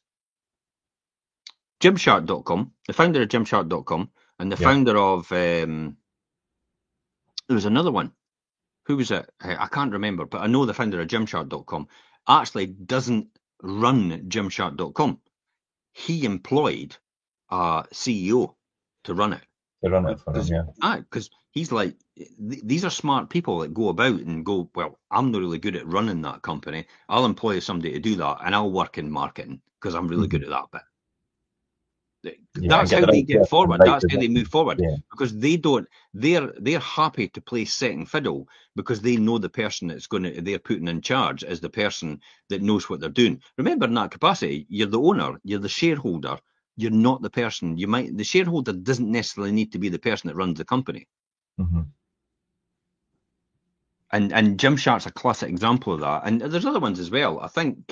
Gymshark.com, the founder of Gymshark.com, and the founder of there was another one. Who was it? I can't remember, but I know the founder of Gymshark.com actually doesn't run Gymshark.com. He employed a CEO to run it. To run it for him, yeah. Because he's like, these are smart people that go about and go, well, I'm not really good at running that company. I'll employ somebody to do that, and I'll work in marketing because I'm really good at that bit. That's how they get forward. That's how they move forward. Yeah. Because they're happy to play second fiddle because they know the person they're putting in charge is the person that knows what they're doing. Remember, in that capacity, you're the owner, you're the shareholder, you're not the person. The shareholder doesn't necessarily need to be the person that runs the company. Mm-hmm. And Gymshark's a classic example of that. And there's other ones as well. I think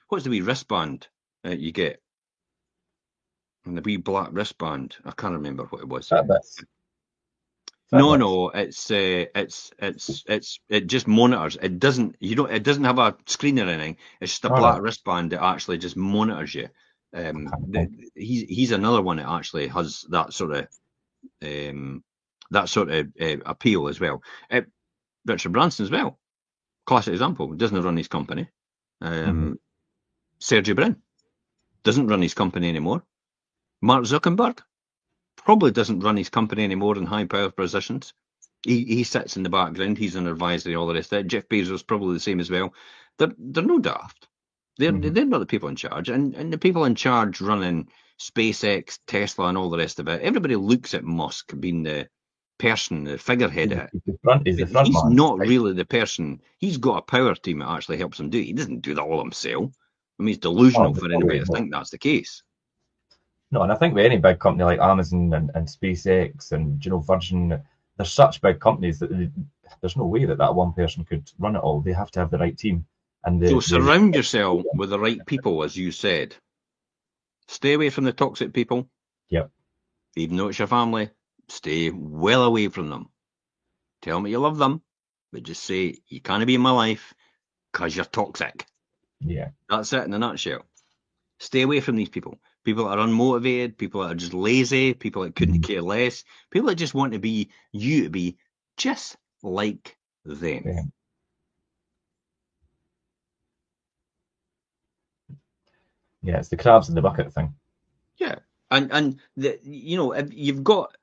what's the wee wristband you get? And the wee black wristband, I can't remember what it was. No, it just monitors. It doesn't have a screen or anything. It's just a black wristband that actually just monitors you. He's another one that actually has that sort of appeal as well. Richard Branson as well, classic example. Doesn't run his company. Sergey Brin doesn't run his company anymore. Mark Zuckerberg probably doesn't run his company anymore in high power positions. He sits in the background. He's an advisory, all the rest of it. Jeff Bezos probably the same as well. They're no daft. They're not the people in charge. And the people in charge running SpaceX, Tesla, and all the rest of it, everybody looks at Musk being the person, the figurehead. He's not really the person. He's got a power team that actually helps him do it. He doesn't do that all himself. I mean, it's delusional for anybody to think that's the case. No, and I think with any big company like Amazon and SpaceX and Virgin, they're such big companies that there's no way that one person could run it all. They have to have the right team. So surround yourself with the right people, as you said. Stay away from the toxic people. Yep. Even though it's your family, stay well away from them. Tell them you love them, but just say, you can't be in my life because you're toxic. Yeah. That's it in a nutshell. Stay away from these people. People that are unmotivated, people that are just lazy, people that couldn't care less, people that just want you to be just like them. Yeah. Yeah, it's the crabs in the bucket thing. Yeah, and you've got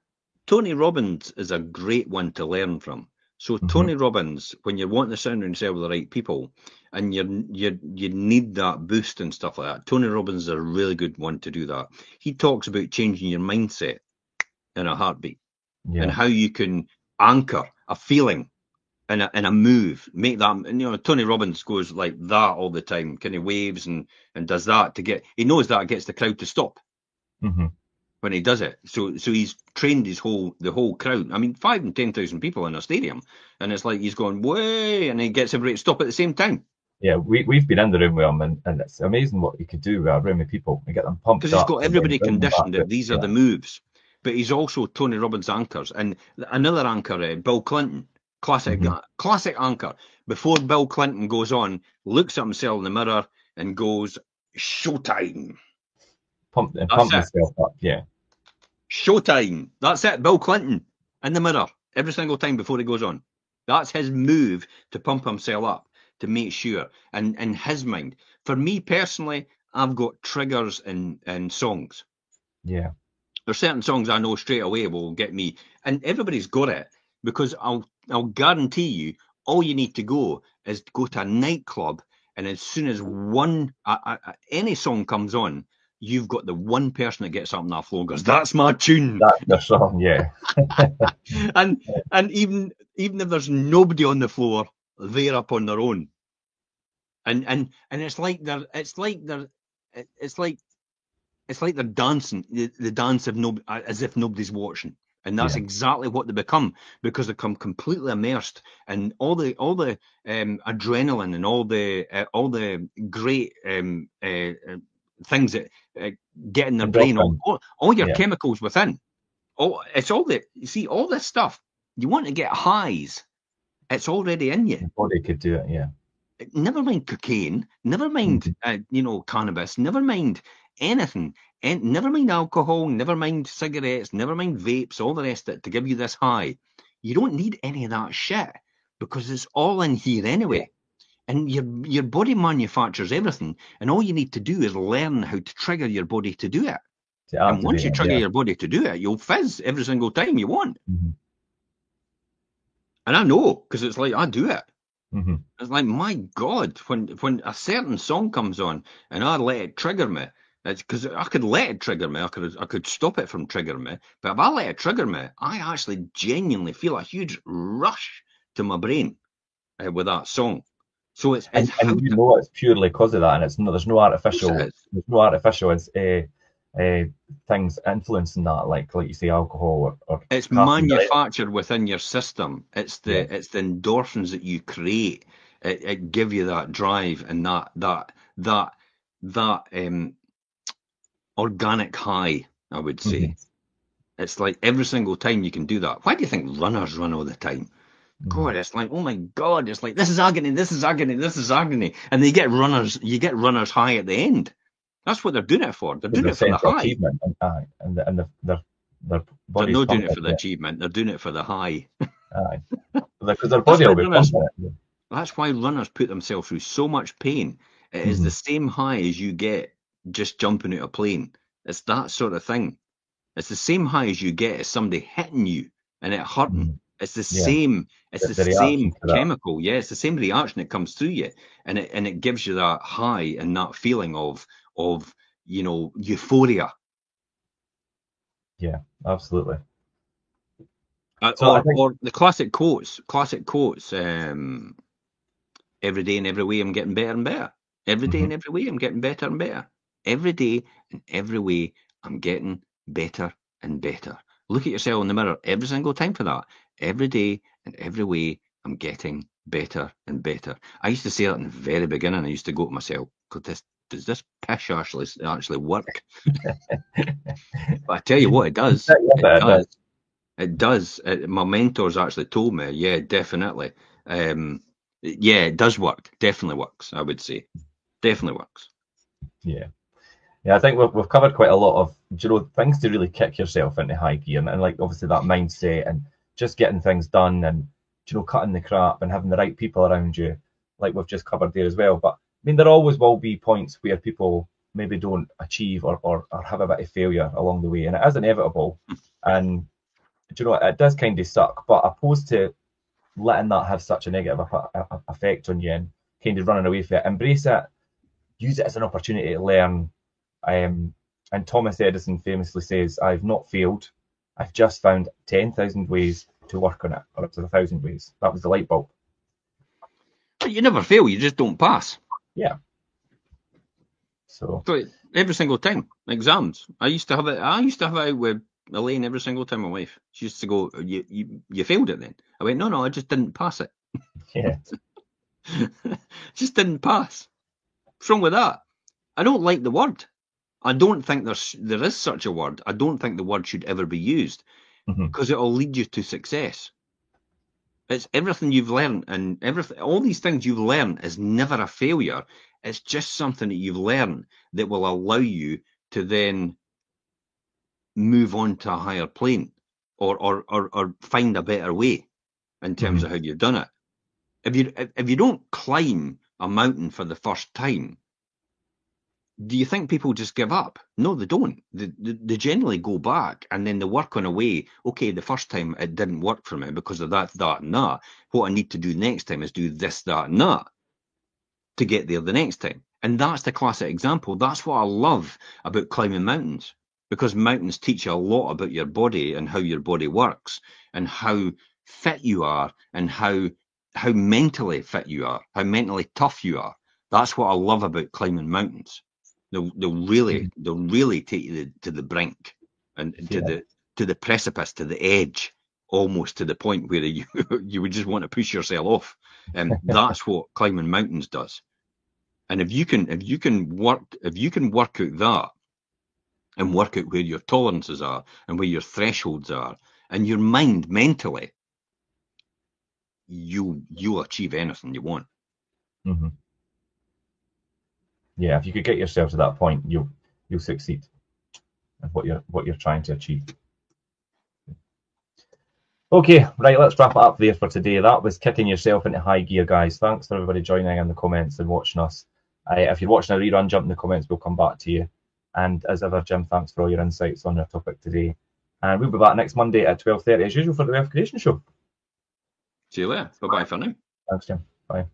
Tony Robbins is a great one to learn from. So Tony Robbins, when you're wanting to surround yourself with the right people, and you need that boost and stuff like that, Tony Robbins is a really good one to do that. He talks about changing your mindset in a heartbeat, and how you can anchor a feeling in a move, make that. And Tony Robbins goes like that all the time, kind of waves and does that he knows that gets the crowd to stop. When he does it. So he's trained the whole crowd. I mean, 5,000 and 10,000 people in a stadium, and it's like he's going way, and he gets everybody to stop at the same time. Yeah, we've been in the room with him, and it's amazing what he could do with a room of people and get them pumped up. Because he's got everybody conditioned that these are the moves. But he's also Tony Robbins anchors, and another anchor, Bill Clinton, classic anchor. Before Bill Clinton goes on, looks at himself in the mirror and goes, "Showtime." Pump himself up, yeah. Showtime. That's it. Bill Clinton in the mirror every single time before he goes on. That's his move to pump himself up, to make sure. And in his mind, for me personally, I've got triggers in songs. Yeah. There's certain songs I know straight away will get me, and everybody's got it, because I'll guarantee you, all you need to go is go to a nightclub, and as soon as any song comes on, you've got the one person that gets up on that floor and goes, "That's my tune." That's the song, yeah. and even if there's nobody on the floor, they're up on their own. And it's like they're dancing the dance of as if nobody's watching. And that's exactly what they become, because they become completely immersed in all the adrenaline and all the great things that get in their brain, all your chemicals within. It's all the, you see, all this stuff. You want to get highs, it's already in you. The body could do it, yeah. Never mind cocaine, never mind cannabis, never mind anything, and never mind alcohol, never mind cigarettes, never mind vapes, all the rest of it to give you this high. You don't need any of that shit, because it's all in here anyway. And your body manufactures everything, and all you need to do is learn how to trigger your body to do it. And once you trigger your body to do it, you'll fizz every single time you want. Mm-hmm. And I know, because it's like I do it. Mm-hmm. It's like, my God, when a certain song comes on and I let it trigger me, it's because I could let it trigger me. I could stop it from triggering me. But if I let it trigger me, I actually genuinely feel a huge rush to my brain with that song. So it's and you know it's purely because of that, and there's no artificial things influencing that, like you say, alcohol or it's manufactured within your system. It's the endorphins that you create. It give you that drive and that organic high, I would say. Mm-hmm. It's like every single time you can do that. Why do you think runners run all the time? God, it's like, oh my God, it's like, this is agony, this is agony, this is agony. And you get runners high at the end. That's what they're doing it for. They're doing it for the high. Achievement and their they're not doing it for the achievement, they're doing it for the high. Aye. Because their body will be pumping. That's why runners put themselves through so much pain. It is the same high as you get just jumping out of a plane. It's that sort of thing. It's the same high as you get as somebody hitting you and it hurting. It's the same. It's the same chemical. Yeah, it's the same reaction that comes through you, and it gives you that high and that feeling of euphoria. Yeah, absolutely. Or the classic quotes. Every day and every way I'm getting better and better. Every day and every way I'm getting better and better. Every day and every way I'm getting better and better. Look at yourself in the mirror every single time for that. Every day and every way I'm getting better and better. I used to say that in the very beginning. I used to go to myself, does this pish actually work? But I tell you what, it does. It does. My mentors actually told me, yeah, definitely. Yeah, it does work. Definitely works, I would say. Definitely works. Yeah. Yeah, I think we've covered quite a lot of things to really kick yourself into high gear, and like obviously that mindset and just getting things done and cutting the crap and having the right people around you, like we've just covered there as well. But I mean, there always will be points where people maybe don't achieve or have a bit of failure along the way, and it is inevitable. And it does kind of suck, but opposed to letting that have such a negative effect on you and kind of running away from it, embrace it, use it as an opportunity to learn. And Thomas Edison famously says, "I've not failed. I've just found 10,000 ways to work on it, or up to 1,000 ways." That was the light bulb. But you never fail. You just don't pass. Yeah. So every single time, exams. I used to have it with Elaine every single time. My wife, she used to go, "You failed it then?" I went, "No, I just didn't pass it." Yeah. Just didn't pass. What's wrong with that? I don't like the word. I don't think there is such a word. I don't think the word should ever be used, because it'll lead you to success. It's everything you've learned, and all these things you've learned is never a failure. It's just something that you've learned that will allow you to then move on to a higher plane, or find a better way in terms of how you've done it. If you don't climb a mountain for the first time, do you think people just give up? No, they don't. They generally go back and then they work on a way. Okay, the first time it didn't work for me because of that, and that. What I need to do next time is do this, that, and that to get there the next time. And that's the classic example. That's what I love about climbing mountains, because mountains teach you a lot about your body and how your body works and how fit you are and how mentally fit you are, how mentally tough you are. That's what I love about climbing mountains. They'll really take you to the brink and to to the precipice, to the edge, almost to the point where you you would just want to push yourself off. And that's what climbing mountains does. And if you can work out that, and work out where your tolerances are and where your thresholds are, and your mind mentally, you'll achieve anything you want. Mm-hmm. Yeah, if you could get yourself to that point, you'll succeed at what you're trying to achieve. Okay, right, let's wrap it up there for today. That was kicking yourself into high gear, guys. Thanks for everybody joining in the comments and watching us. If you're watching a rerun, jump in the comments, we'll come back to you. And as ever, Jim, thanks for all your insights on our topic today. And we'll be back next Monday at 12:30 as usual for the Wealth Creation Show. See you later. Bye-bye for now. Thanks, Jim. Bye.